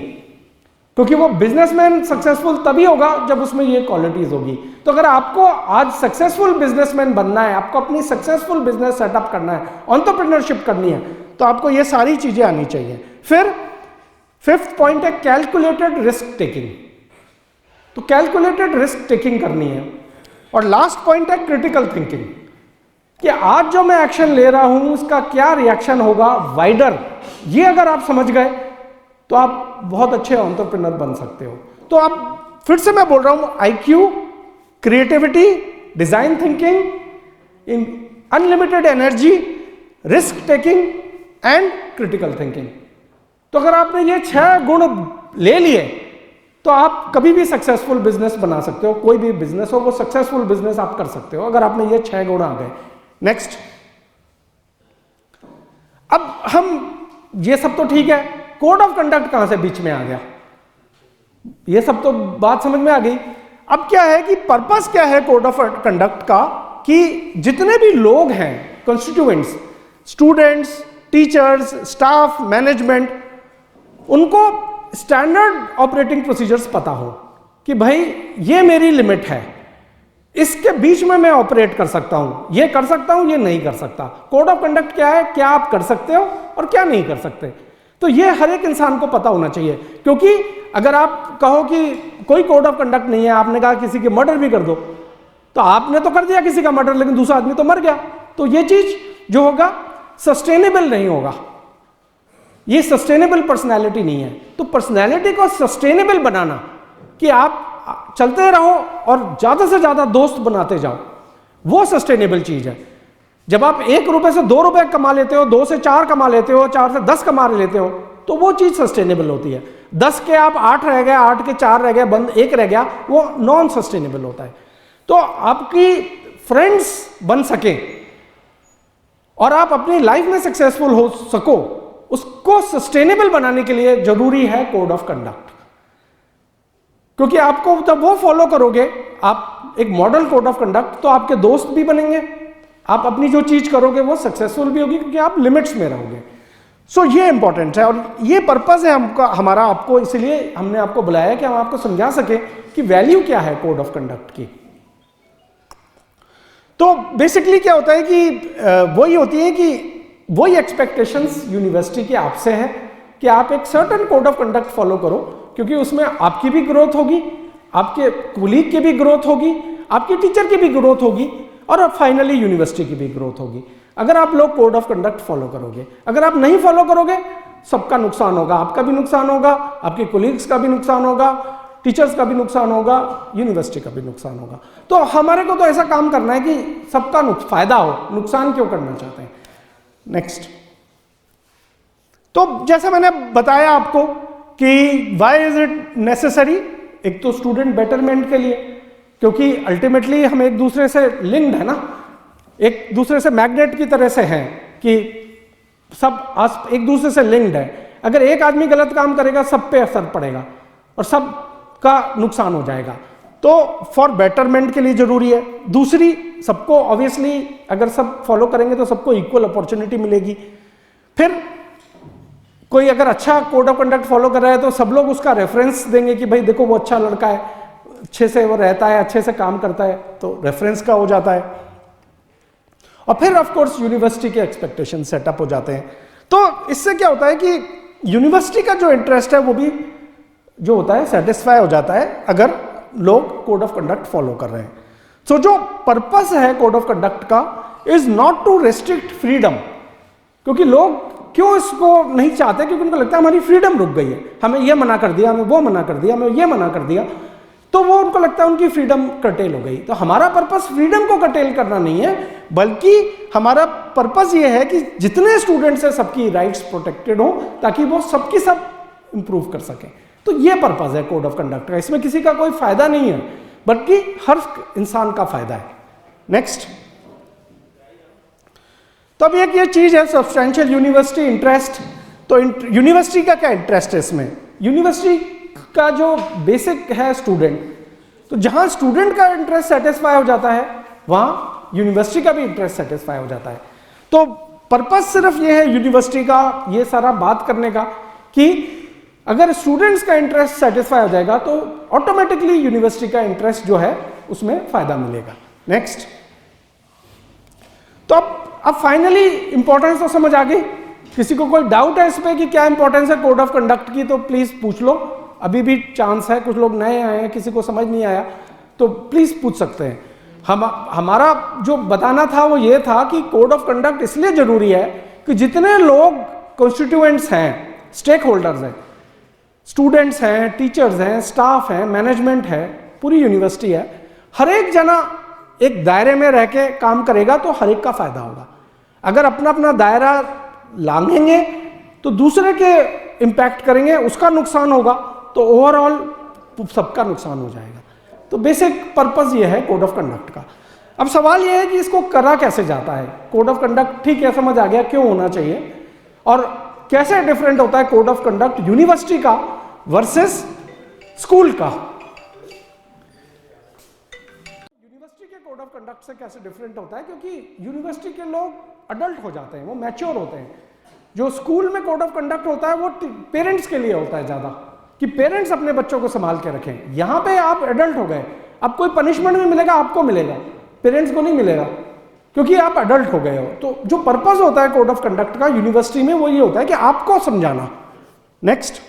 क्योंकि वो बिजनेसमैन सक्सेसफुल तभी होगा जब उसमें ये क्वालिटीज होगी। तो अगर आपको आज सक्सेसफुल बिजनेसमैन बनना है, आपको अपनी सक्सेसफुल बिजनेस सेटअप करना है, एंटरप्रेन्योरशिप करनी है, तो आपको ये सारी चीजें आनी चाहिए। फिर फिफ्थ पॉइंट है कैलकुलेटेड रिस्क टेकिंग। तो कैलकुलेटेड रिस्क टेकिंग करनी है। और लास्ट पॉइंट है क्रिटिकल थिंकिंग, कि आज जो मैं एक्शन ले रहा हूं उसका क्या रिएक्शन होगा, वाइडर। ये अगर आप समझ गए तो आप बहुत अच्छे एंटरप्रेन्योर बन सकते हो। तो आप, फिर से मैं बोल रहा हूं, IQ, creativity, design thinking, unlimited energy, risk taking and critical thinking. तो अगर आपने ये 6 गुण ले लिए तो आप कभी भी सक्सेसफुल बिजनेस बना सकते हो। कोई भी बिजनेस हो, वो सक्सेसफुल बिजनेस आप कर सकते हो अगर आपने ये 6 गुण आ गए। नेक्स्ट, अब हम, ये सब तो ठीक है, कोड ऑफ कंडक्ट कहां से बीच में आ गया? ये सब तो बात समझ में आ गई। अब क्या है कि पर्पस क्या है कोड ऑफ कंडक्ट का, कि जितने भी लोग हैं, constituents, students, teachers, staff, management, उनको स्टैंडर्ड ऑपरेटिंग प्रोसीजर्स पता हो कि भाई ये मेरी लिमिट है, इसके बीच में मैं ऑपरेट कर सकता हूं, ये कर सकता हूं, ये नहीं कर सकता। कोड ऑफ कंडक्ट क्या है? क्या आप कर सकते हो और क्या नहीं कर सकते। तो ये हर एक इंसान को पता होना चाहिए, क्योंकि अगर आप कहो कि कोई कोड ऑफ कंडक्ट नहीं है, आपने कहा किसी के मर्डर भी कर दो, तो आपने तो कर दिया किसी का मर्डर, लेकिन दूसरा आदमी तो मर गया, तो ये चीज जो होगा सस्टेनेबल नहीं होगा। ये सस्टेनेबल पर्सनैलिटी नहीं है। तो पर्सनैलिटी को सस्टेनेबल बनाना, कि आप चलते रहो और ज्यादा से ज्यादा दोस्त बनाते जाओ, वो सस्टेनेबल चीज है। जब आप 1 रुपए से 2 रुपए कमा लेते हो, 2 से 4 कमा लेते हो, 4 से 10 कमा लेते हो, तो वो चीज सस्टेनेबल होती है। 10 के आप 8 रह गए, 8 के 4 रह गए, बंद 1 रह गया, वो नॉन सस्टेनेबल होता है। तो आपकी फ्रेंड्स बन सके और आप अपनी लाइफ में सक्सेसफुल हो सको, उसको सस्टेनेबल बनाने के लिए जरूरी है कोड ऑफ कंडक्ट। क्योंकि आपको जब वो फॉलो करोगे, आप एक मॉडल कोड ऑफ कंडक्ट, तो आपके दोस्त भी बनेंगे, आप अपनी जो चीज करोगे वो सक्सेसफुल भी होगी, क्योंकि आप लिमिट्स में रहोगे। सो ये इंपॉर्टेंट है, और ये पर्पस है हमारा आपको, इसलिए हमने आपको बुलाया कि हम आपको समझा सके कि वैल्यू क्या है कोड ऑफ कंडक्ट की। तो बेसिकली क्या होता है कि वही होती है कि वही एक्सपेक्टेशंस यूनिवर्सिटी के आपसे है कि आप एक certain code of conduct follow करो, क्योंकि उसमें आपकी भी ग्रोथ होगी, आपके कुलीग की भी ग्रोथ होगी, आपके टीचर की भी ग्रोथ होगी, और फाइनली यूनिवर्सिटी की भी ग्रोथ होगी, अगर आप लोग कोड ऑफ कंडक्ट फॉलो करोगे। अगर आप नहीं फॉलो करोगे, सबका नुकसान होगा, आपका भी नुकसान होगा, आपके कोलीग्स का भी नुकसान होगा, टीचर्स का भी नुकसान होगा, यूनिवर्सिटी का भी नुकसान होगा। तो हमारे को तो ऐसा काम करना है कि सबका फायदा हो, नुकसान क्यों करना चाहते हैं। नेक्स्ट, तो जैसे मैंने बताया आपको कि व्हाई इज इट नेसेसरी, एक तो स्टूडेंट बेटरमेंट के लिए, क्योंकि अल्टीमेटली हम एक दूसरे से लिंक्ड है ना, एक दूसरे से मैग्नेट की तरह से हैं कि सब एक दूसरे से लिंक्ड है। अगर एक आदमी गलत काम करेगा, सब पे असर पड़ेगा और सब का नुकसान हो जाएगा। तो फॉर बेटरमेंट के लिए जरूरी है। दूसरी, सबको ऑब्वियसली अगर सब फॉलो करेंगे तो सबको इक्वल अपॉर्चुनिटी मिलेगी। फिर कोई अगर अच्छा कोड ऑफ कंडक्ट फॉलो कर रहा है तो सब लोग उसका रेफरेंस देंगे कि भाई देखो वो अच्छा लड़का है, अच्छे से वो रहता है, अच्छे से काम करता है, तो रेफरेंस का हो जाता है। और फिर ऑफ कोर्स यूनिवर्सिटी के एक्सपेक्टेशन सेटअप हो जाते हैं। तो इससे क्या होता है कि यूनिवर्सिटी का जो इंटरेस्ट है वो भी जो होता है सेटिस्फाई हो जाता है अगर लोग कोड ऑफ कंडक्ट फॉलो कर रहे हैं। सो जो पर्पस है कोड ऑफ कंडक्ट का is not to restrict freedom, क्योंकि लोग क्यों इसको नहीं चाहते, क्योंकि उनको लगता है हमारी फ्रीडम रुक गई है, हमें ये मना कर दिया, हमें वो मना कर दिया, हमें ये मना कर दिया। तो वो उनको लगता है उनकी फ्रीडम कर्टेल हो गई। तो हमारा पर्पस फ्रीडम को कर्टेल करना नहीं है, बल्कि हमारा पर्पस ये है कि जितने स्टूडेंट्स हैं सबकी राइट्स प्रोटेक्टेड हो, ताकि वो सबकी सब इंप्रूव कर सकें। तो ये पर्पस है कोड ऑफ कंडक्ट का। इसमें किसी का कोई फायदा नहीं है, बल्कि हर इंसान का फायदा है। नेक्स्ट, तो अब एक ये चीज है सब्सटेंशियल यूनिवर्सिटी इंटरेस्ट। तो यूनिवर्सिटी का क्या इंटरेस्ट है इसमें? यूनिवर्सिटी का जो बेसिक है स्टूडेंट, तो जहां स्टूडेंट का इंटरेस्ट सेटिस्फाई हो जाता है वहां यूनिवर्सिटी का भी इंटरेस्ट सेटिस्फाई हो जाता है। तो पर्पस सिर्फ ये है यूनिवर्सिटी का ये सारा बात करने का कि अगर स्टूडेंट्स का इंटरेस्ट सेटिस्फाई हो जाएगा तो ऑटोमेटिकली यूनिवर्सिटी का इंटरेस्ट जो है उसमें फायदा मिलेगा। नेक्स्ट, तो अब फाइनली इंपॉर्टेंस तो समझ आ गई। किसी को कोई डाउट है इस पे कि क्या इंपॉर्टेंस है कोड ऑफ कंडक्ट की, तो प्लीज पूछ लो, अभी भी चांस है। कुछ लोग नए आए हैं, किसी को समझ नहीं आया तो प्लीज पूछ सकते हैं। हमारा जो बताना था वो ये था कि कोड ऑफ कंडक्ट इसलिए जरूरी है कि जितने लोग कॉन्स्टिट्यूएंट्स हैं, स्टेक होल्डर्स हैं, स्टूडेंट्स हैं, टीचर्स हैं, स्टाफ हैं, मैनेजमेंट है, पूरी यूनिवर्सिटी है, हर एक जना एक दायरे में रह के काम करेगा तो हर एक का फायदा होगा। अगर अपना अपना दायरा लांघेंगे तो दूसरे के इंपैक्ट करेंगे, उसका नुकसान होगा, तो ओवरऑल सबका नुकसान हो जाएगा। तो बेसिक पर्पस ये है कोड ऑफ कंडक्ट का। अब सवाल ये है कि इसको करा कैसे जाता है। कोड ऑफ कंडक्ट ठीक है, समझ आ गया क्यों होना चाहिए और कैसे डिफरेंट होता है कोड ऑफ कंडक्ट यूनिवर्सिटी का वर्सेस स्कूल का। यूनिवर्सिटी के कोड ऑफ कंडक्ट से कैसे डिफरेंट होता है, क्योंकि यूनिवर्सिटी के लोग अडल्ट हो जाते हैं, वो मैच्योर होते हैं। जो स्कूल में कोड ऑफ कंडक्ट होता है वो पेरेंट्स के लिए होता है ज्यादा, कि पेरेंट्स अपने बच्चों को संभाल के रखें। यहां पे आप एडल्ट हो गए, अब कोई पनिशमेंट भी मिलेगा आपको मिलेगा, पेरेंट्स को नहीं मिलेगा, क्योंकि आप अडल्ट हो गए हो। तो जो पर्पस होता है कोड ऑफ कंडक्ट का यूनिवर्सिटी में वो ये होता है कि आपको समझाना। नेक्स्ट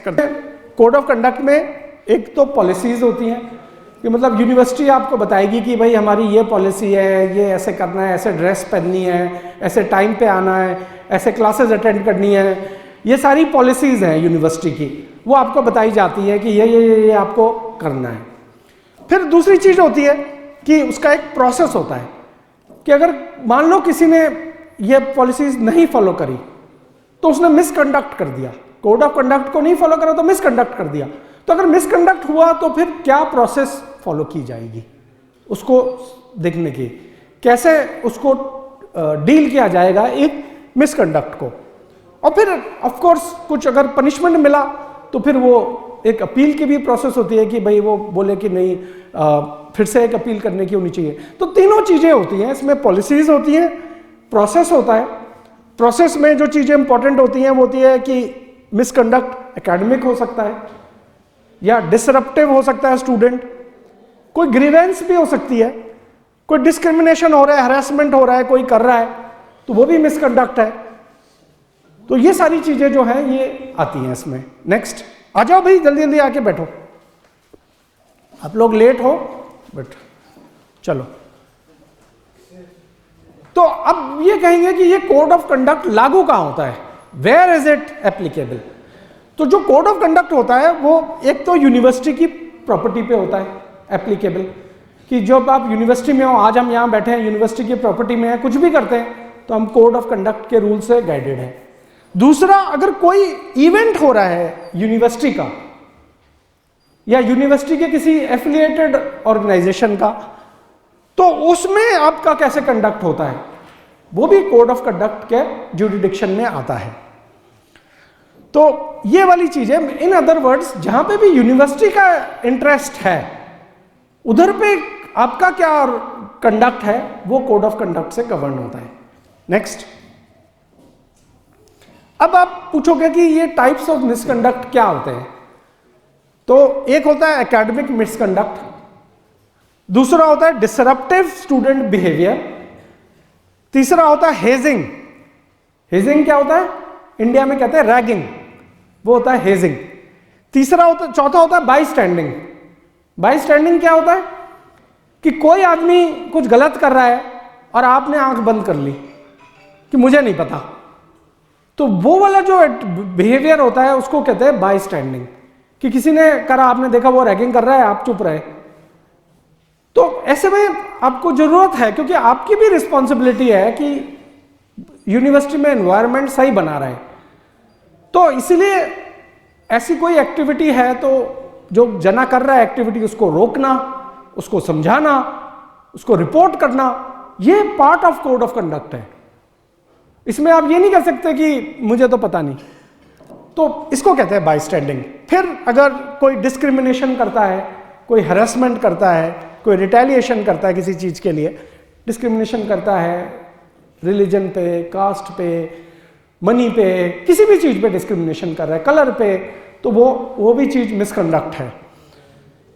करते हैं। कोड ऑफ कंडक्ट में एक तो पॉलिसीज होती हैं कि मतलब यूनिवर्सिटी आपको बताएगी कि भाई हमारी ये पॉलिसी है, ये ऐसे करना है, ऐसे ड्रेस पहननी है, ऐसे टाइम पे आना है, ऐसे क्लासेस अटेंड करनी है। ये सारी पॉलिसीज हैं यूनिवर्सिटी की, वो आपको बताई जाती है कि ये आपको करना है। फिर दूसरी चीज होती है कि उसका एक प्रोसेस होता है कि अगर मान लो किसी ने ये पॉलिसीज नहीं फॉलो करी तो उसने मिसकंडक्ट कर दिया, कोड ऑफ कंडक्ट को नहीं फॉलो करा तो मिसकंडक्ट कर दिया। तो अगर मिसकंडक्ट हुआ तो फिर क्या प्रोसेस फॉलो की जाएगी उसको देखने की, कैसे उसको डील किया जाएगा एक मिसकंडक्ट को। और फिर ऑफ कोर्स कुछ अगर पनिशमेंट मिला तो फिर वो एक अपील की भी प्रोसेस होती है कि भाई वो बोले कि नहीं फिर से एक अपील करने की होनी चाहिए। तो तीनों चीजें होती हैं इसमें, पॉलिसीज होती हैं, प्रोसेस होता है। प्रोसेस में जो चीजें इंपॉर्टेंट होती हैं वो होती है कि मिसकंडक्ट एकेडमिक हो सकता है या डिसरप्टिव हो सकता है स्टूडेंट, कोई ग्रीवेंस भी हो सकती है, कोई डिस्क्रिमिनेशन हो रहा है, हरासमेंट हो रहा है, कोई कर रहा है तो वो भी मिसकंडक्ट है। तो ये सारी चीजें जो हैं ये आती हैं इसमें। नेक्स्ट, आ जाओ भाई जल्दी जल्दी आके बैठो, आप लोग लेट हो बट चलो। तो अब ये कहेंगे कि ये कोड ऑफ कंडक्ट लागू कहां होता है, वेयर इज इट एप्लीकेबल। तो जो कोड ऑफ कंडक्ट होता है वो एक तो यूनिवर्सिटी की प्रॉपर्टी पे होता है एप्लीकेबल, कि जब आप यूनिवर्सिटी में हो, आज हम यहां बैठे हैं यूनिवर्सिटी की प्रॉपर्टी में है, कुछ भी करते हैं तो हम कोड ऑफ कंडक्ट के रूल से गाइडेड है। दूसरा, अगर कोई इवेंट हो रहा है यूनिवर्सिटी का या यूनिवर्सिटी के किसी एफिलिएटेड ऑर्गेनाइजेशन का, तो उसमें आपका कैसे कंडक्ट होता है वो भी कोड ऑफ कंडक्ट के ज्यूरिडिक्शन में आता है। तो ये वाली चीज है। इन अदर वर्ड्स, जहां पे भी यूनिवर्सिटी का इंटरेस्ट है उधर पे आपका क्या कंडक्ट है वो कोड ऑफ कंडक्ट से गवर्न होता है। नेक्स्ट, अब आप पूछोगे कि ये टाइप्स ऑफ मिसकंडक्ट क्या होते हैं। तो एक होता है एकेडमिक मिसकंडक्ट, दूसरा होता है डिसरप्टिव स्टूडेंट बिहेवियर, तीसरा होता है हेजिंग। हेजिंग क्या होता है, इंडिया में कहते हैं रैगिंग, वो होता है हेजिंग। चौथा होता है बाई स्टैंडिंग। बाई स्टैंडिंग क्या होता है कि कोई आदमी कुछ गलत कर रहा है और आपने आंख बंद कर ली कि मुझे नहीं पता, तो वो वाला जो बिहेवियर होता है उसको कहते हैं बाई स्टैंडिंग। कि किसी ने करा, आपने देखा वो रैगिंग कर रहा है, आप चुप रहे, तो ऐसे में आपको जरूरत है, क्योंकि आपकी भी रिस्पॉन्सिबिलिटी है कि यूनिवर्सिटी में एनवायरनमेंट सही बना रहे। तो इसीलिए ऐसी कोई एक्टिविटी है तो जो जना कर रहा है एक्टिविटी, उसको रोकना, उसको समझाना, उसको रिपोर्ट करना, ये part of code of conduct है। इसमें आप ये नहीं कर सकते कि मुझे तो पता नहीं, तो इसको कहते हैं बाईस्टैंडिंग। फिर अगर कोई डिस्क्रिमिनेशन करता है, कोई हरासमेंट करता है, कोई रिटेलिएशन करता है किसी चीज के लिए, डिस्क्रिमिनेशन करता है रिलीजन पे, कास्ट पे, मनी पे, किसी भी चीज पे डिस्क्रिमिनेशन कर रहा है, कलर पे, तो वो भी चीज मिसकंडक्ट है।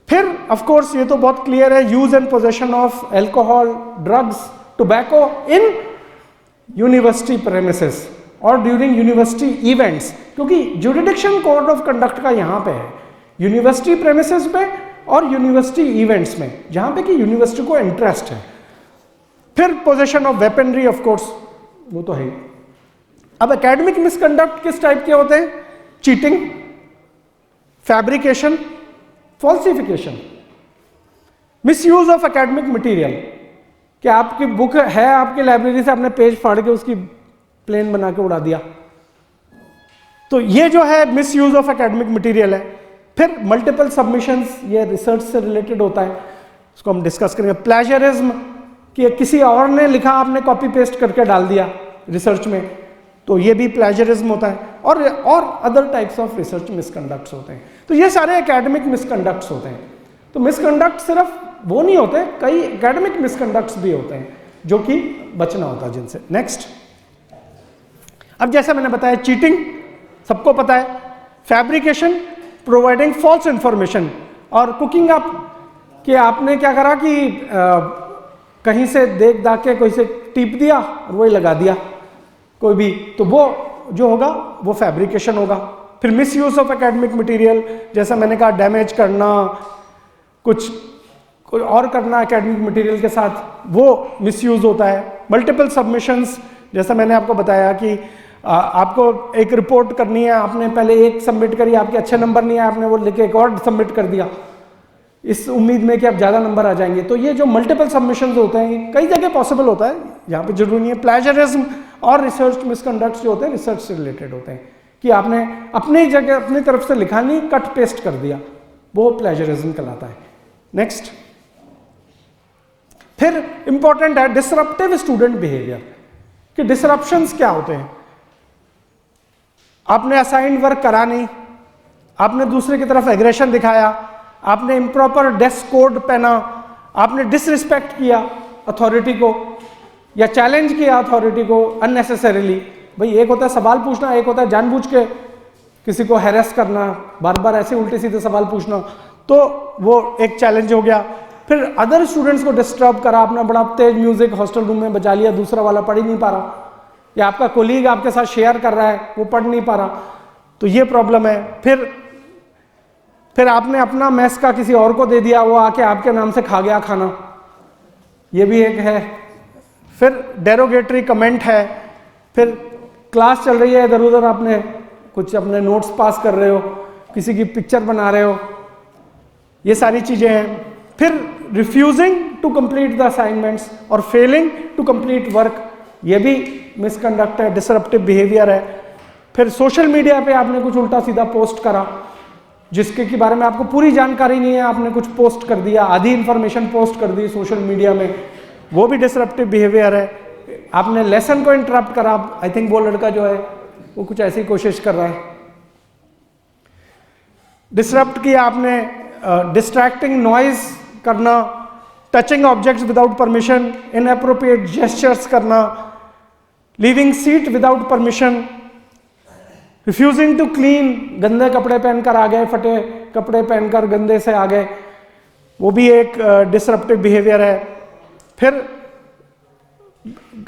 फिर ऑफ कोर्स ये तो बहुत क्लियर है, use and possession of alcohol, drugs, tobacco in university premises और ड्यूरिंग यूनिवर्सिटी इवेंट्स, क्योंकि जुरिडिक्शन कोड ऑफ कंडक्ट का यहां पे है यूनिवर्सिटी प्रेमिसेस पे और यूनिवर्सिटी इवेंट्स में, जहां पे कि यूनिवर्सिटी को इंटरेस्ट है। फिर possession of weaponry, of course वो तो है। अब एकेडमिक मिसकंडक्ट किस टाइप के होते हैं? Cheating, fabrication, falsification, misuse of academic material, कि आपकी बुक है आपकी लाइब्रेरी से, आपने पेज फाड़ के उसकी प्लेन बना के उड़ा दिया, तो ये जो है मिसयूज ऑफ एकेडमिक मटेरियल है। फिर मल्टीपल सबमिशंस, ये रिसर्च से रिलेटेड होता है, उसको हम डिस्कस करेंगे। प्लेजरिज्म, कि किसी और ने लिखा आपने कॉपी पेस्ट करके डाल दिया रिसर्च में, तो ये भी प्लेजरिज्म होता है। और अदर टाइप्स ऑफ रिसर्च मिसकंडक्ट्स होते हैं। तो ये सारे एकेडमिक मिसकंडक्ट्स होते हैं। तो मिसकंडक्ट सिर्फ वो नहीं होते, कई एकेडमिक मिसकंडक्ट्स भी होते हैं जो कि बचना होता है जिनसे। नेक्स्ट, अब जैसा मैंने बताया चीटिंग सबको पता है, फैब्रिकेशन, प्रोवाइडिंग फॉल्स इंफॉर्मेशन, और कुकिंग अप, कि आपने क्या करा कि कहीं से देख दाख के कोई से टिप दिया और वही लगा दिया कोई भी, तो वो जो होगा वो फैब्रिकेशन होगा। फिर miss use of academic material, जैसा मैंने कहा डैमेज करना, कुछ और करना एकेडमिक मटेरियल के साथ, वो मिसयूज होता है। मल्टीपल सबमिशंस, जैसा मैंने आपको बताया कि आपको एक रिपोर्ट करनी है, आपने पहले एक सबमिट करी, आपके अच्छे नंबर नहीं आए, आपने वो लिख के एक और सबमिट कर दिया इस उम्मीद में कि अब ज़्यादा नंबर आ जाएंगे। तो ये जो मल्टीपल सबमिशंस होते हैं कई जगह पॉसिबल होता है, यहाँ पे जरूरी नहीं है। प्लेजरिज्म और रिसर्च मिसकंडक्ट जो होते हैं रिसर्च से रिलेटेड होते हैं, कि आपने अपनी जगह अपनी तरफ से लिखा नहीं, कट पेस्ट कर दिया, वो प्लेजरिज्म कहलाता है। नेक्स्ट, फिर इंपॉर्टेंट है डिसरप्टिव स्टूडेंट बिहेवियर, कि डिसरप्शंस क्या होते हैं? आपने असाइंड वर्क करा नहीं, आपने दूसरे की तरफ एग्रेशन दिखाया, आपने इम्प्रॉपर ड्रेस कोड पहना, आपने डिसरिस्पेक्ट किया अथॉरिटी को या चैलेंज किया अथॉरिटी को अननेसेसरीली। भाई एक होता है सवाल पूछना, एक होता है जानबूझ के किसी को हैरेस करना, बार बार ऐसे उल्टे सीधे सवाल पूछना, तो वो एक चैलेंज हो गया। फिर अदर स्टूडेंट्स को डिस्टर्ब करा, आपने बड़ा तेज म्यूजिक हॉस्टल रूम में बजा लिया, दूसरा वाला पढ़ ही नहीं पा रहा, या आपका कोलीग आपके साथ शेयर कर रहा है वो पढ़ नहीं पा रहा, तो ये प्रॉब्लम है। फिर आपने अपना मैस का किसी और को दे दिया, वो आके आपके नाम से खा गया खाना, ये भी एक है। फिर डेरोगेटरी कमेंट है, फिर क्लास चल रही है, इधर उधर आपने कुछ अपने नोट्स पास कर रहे हो, किसी की पिक्चर बना रहे हो, ये सारी चीजें हैं। फिर refusing to complete the assignments और फेलिंग टू कंप्लीट वर्क, ये भी मिसकंडक्ट है, डिसरप्टिव बिहेवियर है। फिर सोशल मीडिया पे आपने कुछ उल्टा सीधा पोस्ट करा जिसके के बारे में आपको पूरी जानकारी नहीं है, आपने कुछ पोस्ट कर दिया, आधी इंफॉर्मेशन पोस्ट कर दी सोशल मीडिया में, वो भी डिसरप्टिव बिहेवियर है। आपने लेसन को इंटरप्ट करा, आई थिंक वो लड़का जो है वो कुछ ऐसी कोशिश कर रहा है, डिसरप्ट किया आपने। डिस्ट्रैक्टिंग नॉइज करना, touching objects without permission, inappropriate gestures करना, leaving seat without permission, refusing to clean, गंदे कपड़े पहनकर आ गए, फटे कपड़े पहनकर गंदे से आ गए, वो भी एक डिसरप्टिव बिहेवियर है। फिर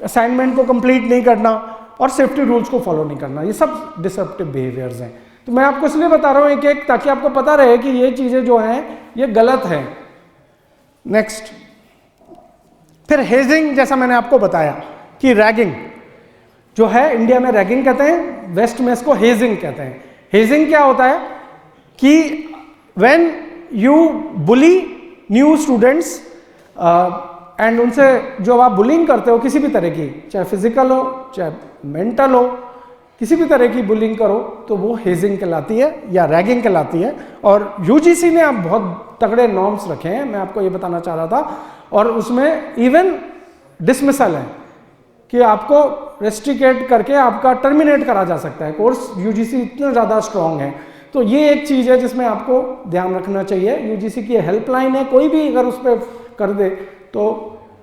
असाइनमेंट को कंप्लीट नहीं करना और सेफ्टी रूल्स को फॉलो नहीं करना, ये सब डिसरप्टिव बिहेवियर्स हैं। तो मैं आपको इसलिए बता रहा हूं एक एक, ताकि आपको पता रहे कि ये चीजें जो हैं ये गलत हैं। नेक्स्ट, फिर हेजिंग, जैसा मैंने आपको बताया कि रैगिंग जो है, इंडिया में रैगिंग कहते हैं, वेस्ट में इसको हेजिंग कहते हैं। हेजिंग क्या होता है कि when you bully new students and उनसे जो आप बुलिंग करते हो किसी भी तरह की, चाहे फिजिकल हो चाहे मेंटल हो, किसी भी तरह की बुलिंग करो तो वो हेजिंग कहलाती है या रैगिंग कहलाती है। और यूजीसी ने अब बहुत तगड़े नॉर्म्स रखे हैं, मैं आपको ये बताना चाह रहा था, और उसमें इवन डिसमिसल है कि आपको रेस्ट्रिकेट करके आपका टर्मिनेट करा जा सकता है कोर्स। यूजीसी इतना ज़्यादा स्ट्रांग है, तो ये एक चीज़ है जिसमें आपको ध्यान रखना चाहिए। यूजीसी की हेल्पलाइन है, कोई भी अगर उस पर कर दे तो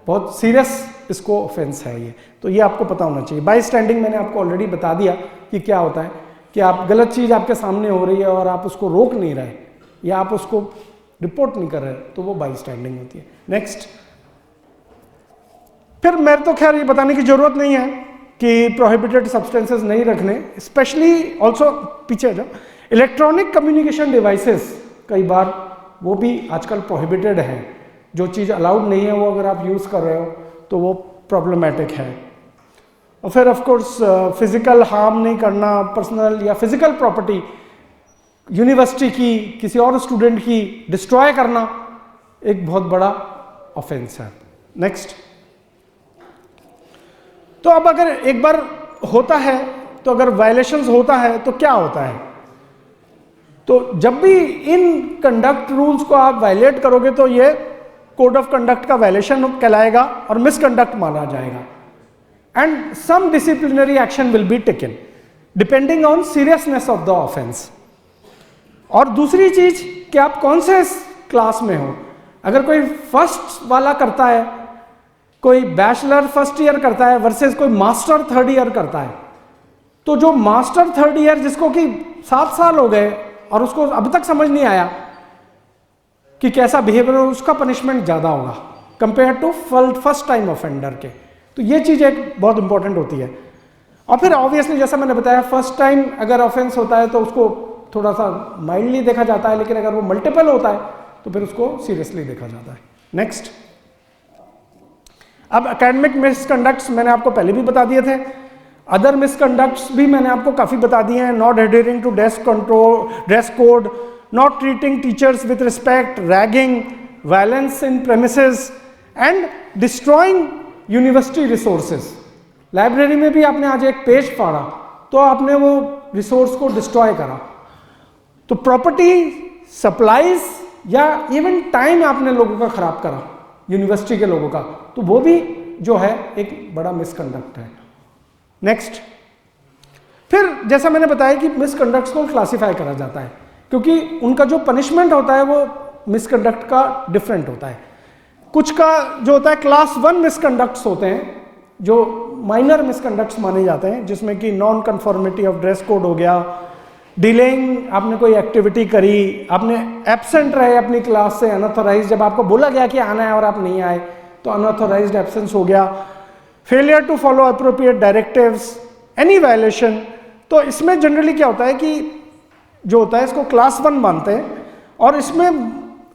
बहुत सीरियस इसको ऑफेंस है ये, तो ये आपको पता होना चाहिए। बाई स्टैंडिंग मैंने आपको ऑलरेडी बता दिया कि क्या होता है, कि आप गलत चीज़ आपके सामने हो रही है और आप उसको रोक नहीं रहे या आप उसको रिपोर्ट नहीं कर रहे, तो वो बाई स्टैंडिंग होती है। नेक्स्ट, फिर मेरे तो खैर ये बताने की जरूरत नहीं है कि प्रोहिबिटेड सब्सटेंसेस नहीं रखने, स्पेशली ऑल्सो पीछे जब इलेक्ट्रॉनिक कम्युनिकेशन डिवाइसेस कई बार वो भी आजकल प्रोहिबिटेड है। जो चीज़ अलाउड नहीं है वो अगर आप यूज़ कर रहे हो तो वो प्रॉब्लमेटिक है। और फिर ऑफ कोर्स फिजिकल हार्म नहीं करना, पर्सनल या फिजिकल प्रॉपर्टी यूनिवर्सिटी की किसी और स्टूडेंट की डिस्ट्रॉय करना एक बहुत बड़ा ऑफेंस है। नेक्स्ट, तो अब अगर एक बार होता है तो अगर वायलेशंस होता है तो क्या होता है, तो जब भी इन कंडक्ट रूल्स को आप वायलेट करोगे तो ये कोड ऑफ कंडक्ट का वायलेशन कहलाएगा और मिसकंडक्ट माना जाएगा and some disciplinary action will be taken depending on seriousness of the offence. और दूसरी चीज कि आप कौन से क्लास में हो, अगर कोई फर्स्ट वाला करता है, कोई बैचलर फर्स्ट ईयर करता है वर्सेस कोई मास्टर थर्ड ईयर करता है, तो जो मास्टर थर्ड ईयर जिसको कि 7 साल हो गए और उसको अभी तक समझ नहीं आया कि कैसा बिहेवियर हो, उसका पनिशमेंट ज़्यादा होगा compare to first time offender के। तो ये चीज़ एक बहुत इंपॉर्टेंट होती है। और फिर ऑब्वियसली जैसा मैंने बताया, फर्स्ट टाइम अगर ऑफेंस होता है तो उसको थोड़ा सा माइल्डली देखा जाता है, लेकिन अगर वो मल्टीपल होता है तो फिर उसको सीरियसली देखा जाता है। नेक्स्ट, अब एकेडमिक मिसकंडक्ट्स मैंने आपको पहले भी बता दिए थे, अदर मिसकंडक्ट्स भी मैंने आपको काफ़ी बता दिए हैं। Not adhering to dress code, not treating teachers with respect, ragging, violence in premises and destroying university resources। Library में भी आपने आज एक पेज फाड़ा तो आपने वो रिसोर्स को डिस्ट्रॉय करा, तो प्रॉपर्टी, सप्लाईज या इवन टाइम आपने लोगों का खराब करा, यूनिवर्सिटी के लोगों का, तो वो भी जो है एक बड़ा मिसकंडक्ट है। नेक्स्ट, फिर जैसा मैंने बताया कि मिसकंडक्ट्स को क्लासिफाई करा जाता है क्योंकि उनका जो पनिशमेंट होता है वो मिसकंडक्ट का डिफरेंट होता है। कुछ का जो होता है क्लास 1 मिसकंडक्ट्स होते हैं जो माइनर मिसकंडक्ट्स माने जाते हैं, जिसमें कि non conformity of dress code हो गया, डिलेइंग, आपने कोई एक्टिविटी करी, आपने एब्सेंट रहे अपनी क्लास से अनऑथोराइज, जब आपको बोला गया कि आना है और आप नहीं आए तो अनऑथोराइज्ड एब्सेंस हो गया, failure to follow appropriate directives, any violation. तो इसमें जनरली क्या होता है कि जो होता है इसको क्लास 1 मानते हैं और इसमें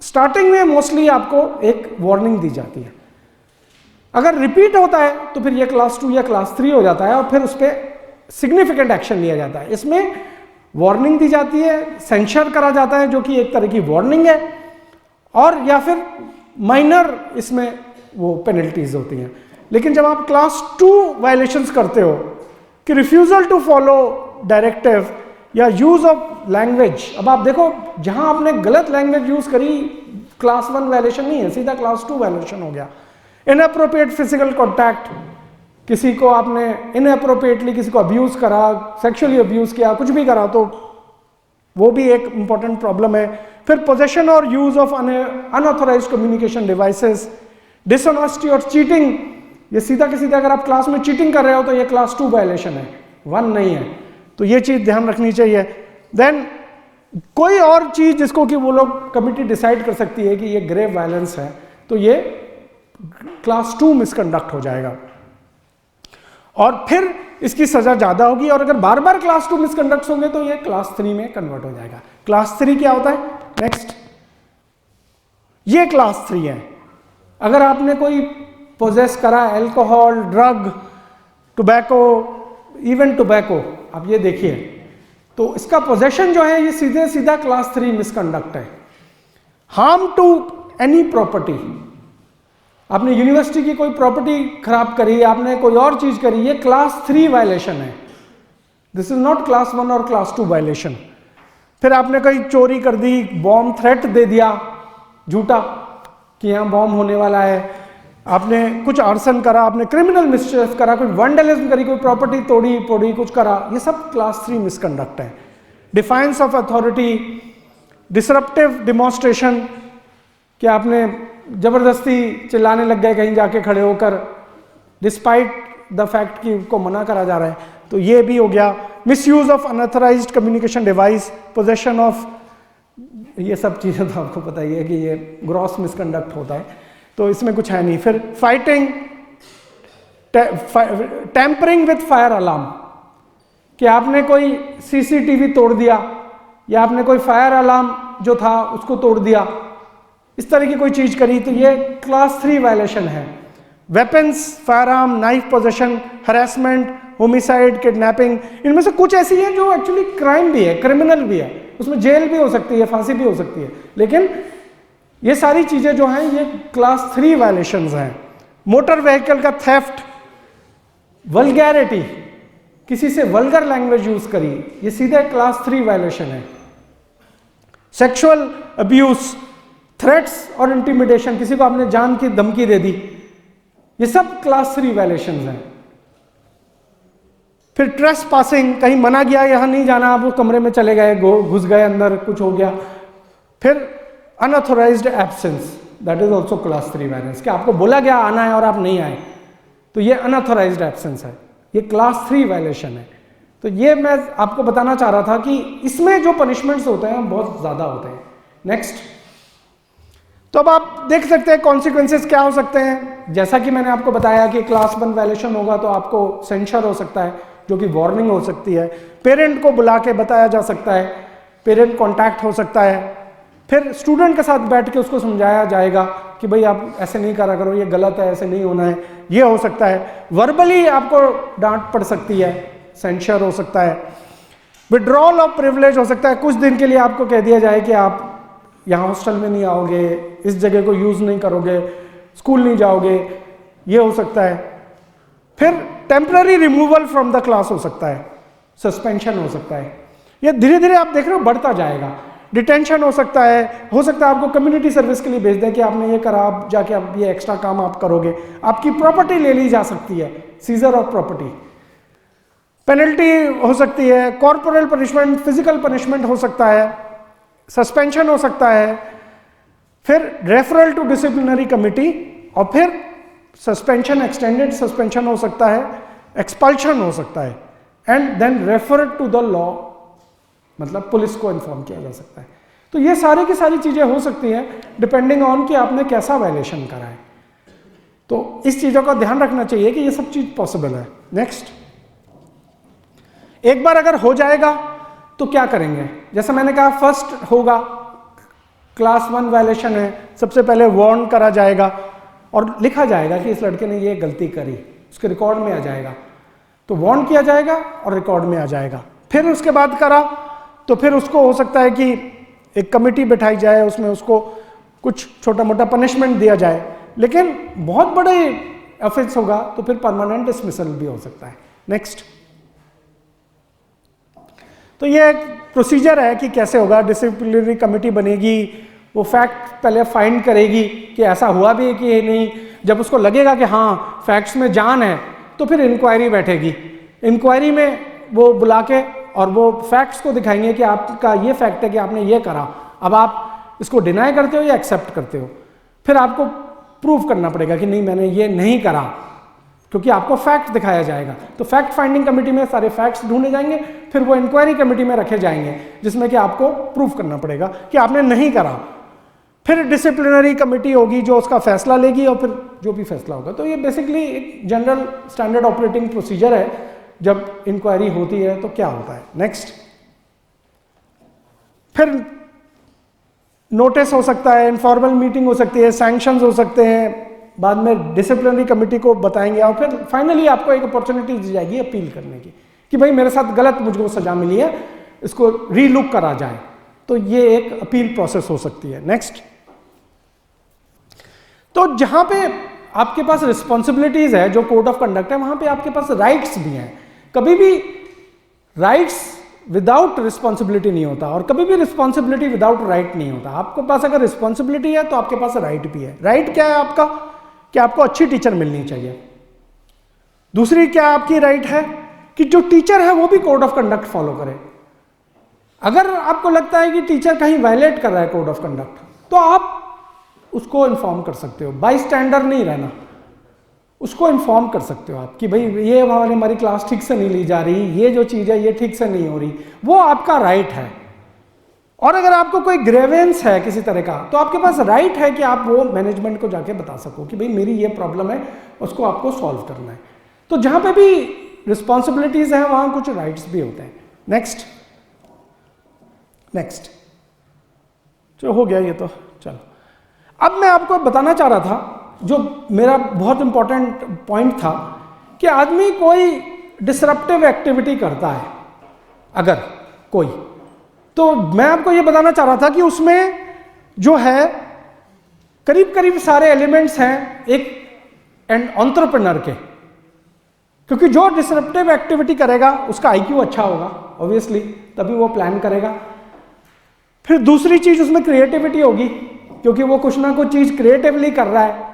स्टार्टिंग में मोस्टली आपको एक वार्निंग दी जाती है। अगर रिपीट होता है तो फिर ये क्लास 2 या क्लास 3 हो जाता है और फिर उस पर सिग्निफिकेंट एक्शन लिया जाता है। इसमें वार्निंग दी जाती है, सेंशर करा जाता है जो कि एक तरह की वार्निंग है, और या फिर माइनर इसमें वो पेनल्टीज होती हैं। लेकिन जब आप क्लास 2 वायलेशंस करते हो कि रिफ्यूजल टू फॉलो डायरेक्टिव या यूज ऑफ लैंग्वेज, अब आप देखो जहां आपने गलत लैंग्वेज यूज करी क्लास 1 वायलेशन नहीं है, सीधा क्लास 2 वायलेशन हो गया। इनअप्रोप्रिएट फिजिकल कॉन्टैक्ट, किसी को आपने इनअप्रोप्रिएटली किसी को अब्यूज करा, सेक्सुअली अब्यूज किया, कुछ भी करा, तो वो भी एक इंपॉर्टेंट प्रॉब्लम है। फिर पोजेशन और use of unauthorised communication devices, dishonesty और चीटिंग, ये सीधा के सीधा अगर आप क्लास में चीटिंग कर रहे हो तो ये क्लास 2 वायलेशन है, 1 नहीं है, तो ये चीज ध्यान रखनी चाहिए। देन कोई और चीज जिसको कि वो लोग कमिटी डिसाइड कर सकती है कि ये ग्रेव वायलेंस है, तो ये क्लास 2 मिसकंडक्ट हो जाएगा और फिर इसकी सजा ज्यादा होगी, और अगर बार बार क्लास 2 मिसकंडक्ट होंगे तो ये क्लास 3 में कन्वर्ट हो जाएगा। क्लास 3 क्या होता है? नेक्स्ट, ये क्लास 3 है। अगर आपने कोई पोजेस करा alcohol, drug, tobacco, even tobacco, आप ये देखिए, तो इसका पोजेशन जो है ये सीधे सीधा क्लास 3 मिसकंडक्ट है। हार्म टू एनी प्रॉपर्टी, आपने यूनिवर्सिटी की कोई प्रॉपर्टी खराब करी, आपने कोई और चीज करी, ये क्लास 3 वायलेशन है। दिस इज नॉट क्लास 1 और क्लास 2 वायलेशन। फिर आपने कहीं चोरी कर दी, बॉम्ब थ्रेट दे दिया झूठा कि यहां बॉम्ब होने वाला है, आपने कुछ आर्सन करा, आपने क्रिमिनल मिसचिफ करा, कोई वंडलिज्म करी, कोई प्रॉपर्टी तोड़ी पोड़ी कुछ करा, ये सब क्लास 3 मिसकंडक्ट है। Defines of authority, disruptive demonstration, कि आपने जबरदस्ती चिल्लाने लग गए कहीं जाके खड़े होकर डिस्पाइट द फैक्ट कि उनको मना करा जा रहा है, तो ये भी हो गया। Misuse of unauthorised communication device, possession of, ये सब चीज़ें तो आपको पता ही है कि ये ग्रॉस मिसकंडक्ट होता है, तो इसमें कुछ है नहीं। फिर fighting, tampering with fire alarm, कि आपने कोई सीसीटीवी तोड़ दिया या आपने कोई फायर अलार्म जो था उसको तोड़ दिया, इस तरह की कोई चीज करी, तो ये क्लास 3 वायलेशन है। Weapons, fire arm, knife possession, harassment, homicide, kidnapping, इनमें से कुछ ऐसी हैं जो एक्चुअली क्राइम भी है, क्रिमिनल भी है, उसमें जेल भी हो सकती है, फांसी भी हो सकती है, लेकिन ये सारी चीजें जो हैं ये क्लास 3 वायलेशंस हैं। मोटर व्हीकल का थेफ्ट, वल्गैरिटी, किसी से वल्गर लैंग्वेज यूज करी, ये सीधे क्लास 3 वायलेशन है। सेक्सुअल अब्यूज, थ्रेट्स और इंटिमिडेशन, किसी को आपने जान की धमकी दे दी, ये सब क्लास 3 वायलेशंस हैं। फिर ट्रेस पासिंग, कहीं मना गया यहां नहीं जाना, आप उस कमरे में चले गए, घुस गए अंदर, कुछ हो गया। फिर unauthorised absence, that is also class 3 violence, कि आपको बोला गया आना है और आप नहीं आए, तो ये अनऑथराइज्ड एब्सेंस है, ये क्लास 3 वायलेशन है। तो ये मैं आपको बताना चाह रहा था कि इसमें जो पनिशमेंट्स होते हैं बहुत ज्यादा होते हैं। नेक्स्ट, तो अब आप देख सकते हैं कॉन्सिक्वेंसेस क्या हो सकते हैं। जैसा कि मैंने आपको बताया कि क्लास 1 वायलेशन होगा तो आपको सेंशर हो सकता है, जो कि वार्निंग हो सकती है, पेरेंट को बुला के बताया जा सकता है, पेरेंट कॉन्टैक्ट हो सकता है, फिर स्टूडेंट के साथ बैठ के उसको समझाया जाएगा कि भाई आप ऐसे नहीं करा करो, ये गलत है, ऐसे नहीं होना है, ये हो सकता है। वर्बली आपको डांट पड़ सकती है, सेंशर हो सकता है। विड्रॉल ऑफ प्रिविलेज हो सकता है, कुछ दिन के लिए आपको कह दिया जाए कि आप यहाँ हॉस्टल में नहीं आओगे, इस जगह को यूज नहीं करोगे, स्कूल नहीं जाओगे, ये हो सकता है। फिर temporary removal from the class हो सकता है, सस्पेंशन हो सकता है। ये धीरे धीरे आप देख रहे हो बढ़ता जाएगा। डिटेंशन हो सकता है आपको कम्युनिटी सर्विस के लिए भेज दें कि आपने ये करा, आप जाके आप ये एक्स्ट्रा काम आप करोगे, आपकी प्रॉपर्टी ले ली जा सकती है, सीजर ऑफ प्रॉपर्टी। पेनल्टी हो सकती है, कॉर्पोरल पनिशमेंट, फिजिकल पनिशमेंट हो सकता है, सस्पेंशन हो सकता है, फिर रेफरल टू डिसिप्लिनरी कमिटी, और फिर सस्पेंशन, एक्सटेंडेड सस्पेंशन हो सकता है, एक्सपल्शन हो सकता है, and then refer to the law, मतलब पुलिस को इन्फॉर्म किया जा सकता है। तो ये सारी की सारी चीजें हो सकती हैं डिपेंडिंग ऑन कि आपने कैसा वायलेशन करा है। तो इस चीजों का ध्यान रखना चाहिए कि ये सब चीज पॉसिबल है। नेक्स्ट, एक बार अगर हो जाएगा तो क्या करेंगे? जैसा मैंने कहा, फर्स्ट होगा क्लास 1 वायलेशन है, सबसे पहले वार्न करा जाएगा और लिखा जाएगा कि इस लड़के ने ये गलती करी, उसके रिकॉर्ड में आ जाएगा, तो वार्न किया जाएगा और रिकॉर्ड में आ जाएगा। फिर उसके बाद करा तो फिर उसको हो सकता है कि एक कमेटी बिठाई जाए, उसमें उसको कुछ छोटा मोटा पनिशमेंट दिया जाए, लेकिन बहुत बड़े ऑफेंस होगा तो फिर परमानेंट डिसमिसल भी हो सकता है। नेक्स्ट, तो ये एक प्रोसीजर है कि कैसे होगा। डिसिप्लिनरी कमेटी बनेगी, वो फैक्ट पहले फाइंड करेगी कि ऐसा हुआ भी है कि नहीं। जब उसको लगेगा कि हाँ फैक्ट्स में जान है तो फिर इंक्वायरी बैठेगी। इंक्वायरी में वो बुला के और वो फैक्ट्स को दिखाएंगे कि आपका ये फैक्ट है कि आपने ये करा, अब आप इसको डिनाई करते हो या एक्सेप्ट करते हो। फिर आपको प्रूव करना पड़ेगा कि नहीं मैंने ये नहीं करा, क्योंकि आपको फैक्ट दिखाया जाएगा। तो फैक्ट फाइंडिंग कमेटी में सारे फैक्ट्स ढूंढे जाएंगे, फिर वो इंक्वायरी कमेटी में रखे जाएंगे जिसमें कि आपको प्रूव करना पड़ेगा कि आपने नहीं करा। फिर डिसिप्लिनरी कमेटी होगी जो उसका फैसला लेगी और फिर जो भी फैसला होगा। तो ये बेसिकली एक जनरल स्टैंडर्ड ऑपरेटिंग प्रोसीजर है जब इंक्वायरी होती है तो क्या होता है। नेक्स्ट, फिर नोटिस हो सकता है, इनफॉर्मल मीटिंग हो सकती है, सैंक्शंस हो सकते हैं, बाद में डिसिप्लिनरी कमेटी को बताएंगे और फिर फाइनली आपको एक अपॉर्चुनिटी दी जाएगी अपील करने की कि भाई मेरे साथ गलत मुझको सजा मिली है, इसको रीलुक करा जाए। तो ये एक अपील प्रोसेस हो सकती है। नेक्स्ट, तो जहां पे आपके पास रिस्पॉन्सिबिलिटीज है, जो कोड ऑफ कंडक्ट है, वहां पे आपके पास राइट्स भी हैं। कभी भी राइट्स विदाउट रिस्पॉन्सिबिलिटी नहीं होता और कभी भी रिस्पॉन्सिबिलिटी विदाउट राइट नहीं होता। आपके पास अगर रिस्पॉन्सिबिलिटी है तो आपके पास राइट भी है। राइट क्या है आपका, कि आपको अच्छी टीचर मिलनी चाहिए। दूसरी क्या आपकी राइट है, कि जो टीचर है वो भी कोड ऑफ कंडक्ट फॉलो करे। अगर आपको लगता है कि टीचर कहीं वायलेट कर रहा है कोड ऑफ कंडक्ट, तो आप उसको इन्फॉर्म कर सकते हो। बाई स्टैंडर्ड नहीं रहना, उसको इन्फॉर्म कर सकते हो आप कि भाई ये हमारी क्लास ठीक से नहीं ली जा रही, ये जो चीज़ है ये ठीक से नहीं हो रही, वो आपका राइट है। और अगर आपको कोई ग्रेवेंस है किसी तरह का, तो आपके पास राइट है कि आप वो मैनेजमेंट को जाके बता सको कि भाई मेरी ये प्रॉब्लम है, उसको आपको सॉल्व करना है। तो जहां पे भी रिस्पॉन्सिबिलिटीज हैं वहां कुछ राइट्स भी होते हैं। नेक्स्ट, नेक्स्ट जो हो गया ये तो चलो। अब मैं आपको बताना चाह रहा था, जो मेरा बहुत इंपॉर्टेंट पॉइंट था, कि आदमी कोई डिसरप्टिव एक्टिविटी करता है अगर कोई, तो मैं आपको ये बताना चाह रहा था कि उसमें जो है करीब करीब सारे एलिमेंट्स हैं एक एंटरप्रेन्योर के। क्योंकि जो डिसरप्टिव एक्टिविटी करेगा उसका आईक्यू अच्छा होगा ऑब्वियसली, तभी वो प्लान करेगा। फिर दूसरी चीज उसमें क्रिएटिविटी होगी, क्योंकि वो कुछ ना कुछ चीज क्रिएटिवली कर रहा है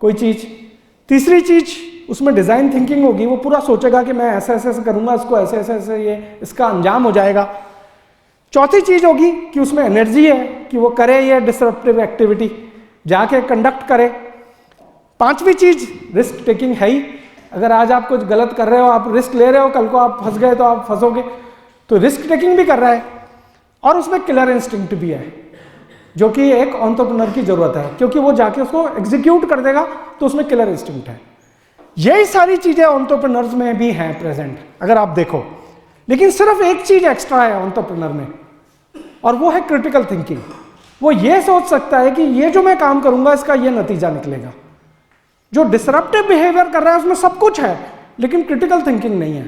कोई चीज। तीसरी चीज उसमें डिजाइन थिंकिंग होगी, वो पूरा सोचेगा कि मैं ऐसे ऐसे करूंगा, इसको ऐसे ऐसे ऐसे ये इसका अंजाम हो जाएगा। चौथी चीज होगी कि उसमें एनर्जी है कि वो करे ये डिसरप्टिव एक्टिविटी, जाके कंडक्ट करे। पांचवी चीज रिस्क टेकिंग है ही। अगर आज आप कुछ गलत कर रहे हो, आप रिस्क ले रहे हो, कल को आप फंस गए तो आप फंसोगे, तो रिस्क टेकिंग भी कर रहा है। और उसमें किलर इंस्टिंक्ट भी है, जो कि एक एंटरप्रेन्योर की जरूरत है, क्योंकि वो जाके उसको एग्जीक्यूट कर देगा, तो उसमें किलर इंस्टिंक्ट है। यही सारी चीजें एंटरप्रेन्योर्स में भी हैं प्रेजेंट अगर आप देखो। लेकिन सिर्फ एक चीज एक्स्ट्रा है एंटरप्रेन्योर में, और वो है क्रिटिकल थिंकिंग। वो ये सोच सकता है कि ये जो मैं काम करूंगा इसका ये नतीजा निकलेगा। जो डिसरप्टिव बिहेवियर कर रहा है उसमें सब कुछ है, लेकिन क्रिटिकल थिंकिंग नहीं है।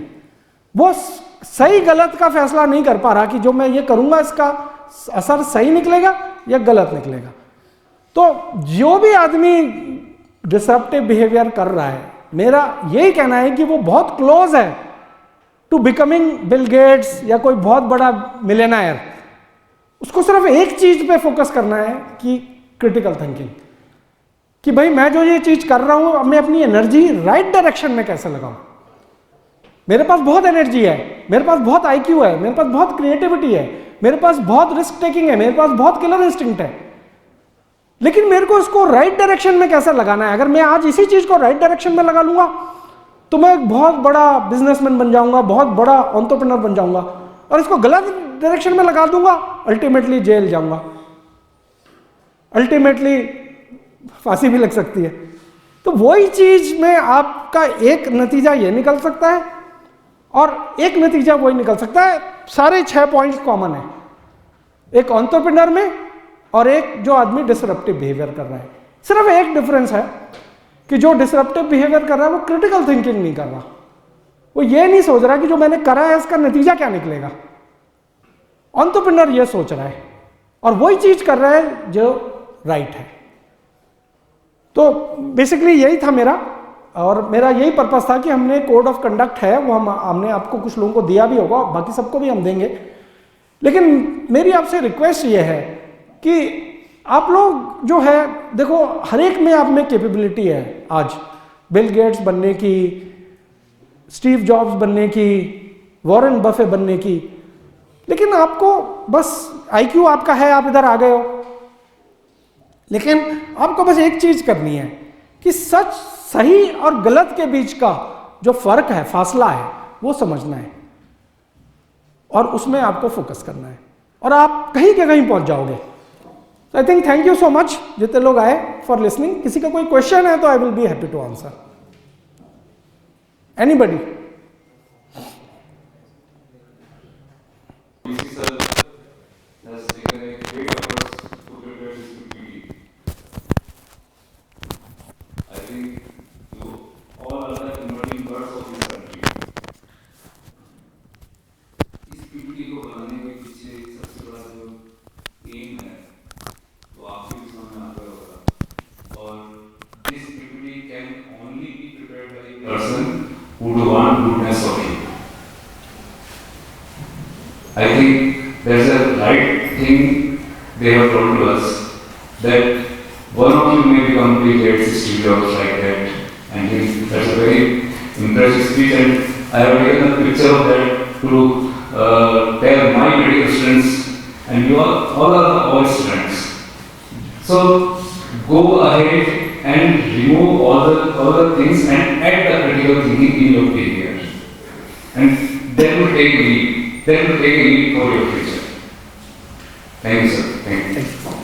वो सही गलत का फैसला नहीं कर पा रहा कि जो मैं ये करूंगा इसका असर सही निकलेगा या गलत निकलेगा। तो जो भी आदमी डिसरप्टिव बिहेवियर कर रहा है, मेरा यही कहना है कि वो बहुत क्लोज है टू बिकमिंग बिल गेट्स या कोई बहुत बड़ा मिलियनेयर। उसको सिर्फ एक चीज पे फोकस करना है कि क्रिटिकल थिंकिंग, कि भाई मैं जो ये चीज कर रहा हूं, मैं अपनी एनर्जी राइट डायरेक्शन में कैसे लगाऊं। मेरे पास बहुत एनर्जी है, मेरे पास बहुत आईक्यू है, मेरे पास बहुत क्रिएटिविटी है, मेरे पास बहुत रिस्क टेकिंग है, मेरे पास बहुत किलर इंस्टिंक्ट है, लेकिन मेरे को इसको राइट डायरेक्शन में कैसे लगाना है। अगर मैं आज इसी चीज को राइट डायरेक्शन में लगा लूंगा तो मैं एक बहुत बड़ा बिजनेसमैन बन जाऊंगा, बहुत बड़ा एंटरप्रेन्योर बन जाऊंगा। और इसको गलत डायरेक्शन में लगा दूंगा, अल्टीमेटली जेल जाऊंगा, अल्टीमेटली फांसी भी लग सकती है। तो वही चीज में आपका एक नतीजा ये निकल सकता है और एक नतीजा वही निकल सकता है। सारे 6 पॉइंट्स कॉमन है, एक एंटरप्रेन्योर में और एक जो आदमी डिसरप्टिव बिहेवियर कर रहा है। सिर्फ एक डिफरेंस है कि जो डिसरप्टिव बिहेवियर कर रहा है वो क्रिटिकल थिंकिंग नहीं कर रहा। वो ये नहीं सोच रहा कि जो मैंने करा है इसका नतीजा क्या निकलेगा। एंटरप्रेन्योर ये सोच रहा है और वही चीज कर रहा है जो राइट है। तो बेसिकली यही था मेरा, और मेरा यही पर्पस था कि हमने कोड ऑफ कंडक्ट है वो हमने आपको कुछ लोगों को दिया भी होगा, बाकी सबको भी हम देंगे। लेकिन मेरी आपसे रिक्वेस्ट ये है कि आप लोग जो है देखो, हर एक में आप में कैपेबिलिटी है आज बिल गेट्स बनने की, स्टीव जॉब्स बनने की, वॉरेन बफे बनने की, लेकिन आपको बस आईक्यू आपका है, आप इधर आ गए हो। लेकिन आपको बस एक चीज करनी है कि सच सही और गलत के बीच का जो फर्क है, फासला है, वो समझना है और उसमें आपको फोकस करना है और आप कहीं के कहीं पहुंच जाओगे। I think thank you so much जितने लोग आए फॉर लिसनिंग। किसी का कोई क्वेश्चन है तो I will be happy to answer. Anybody? को बनाने I think there's a right thing they have told to us that one of you may become the head studios like that. I think that's a very impressive speech, and I have taken a picture of that to tell my medical students, and you all are our students. So go ahead and remove all the things and add the critical thinking in your behavior, and that will take a lead. That will take a lead for your future. Thank you, sir. Thank you.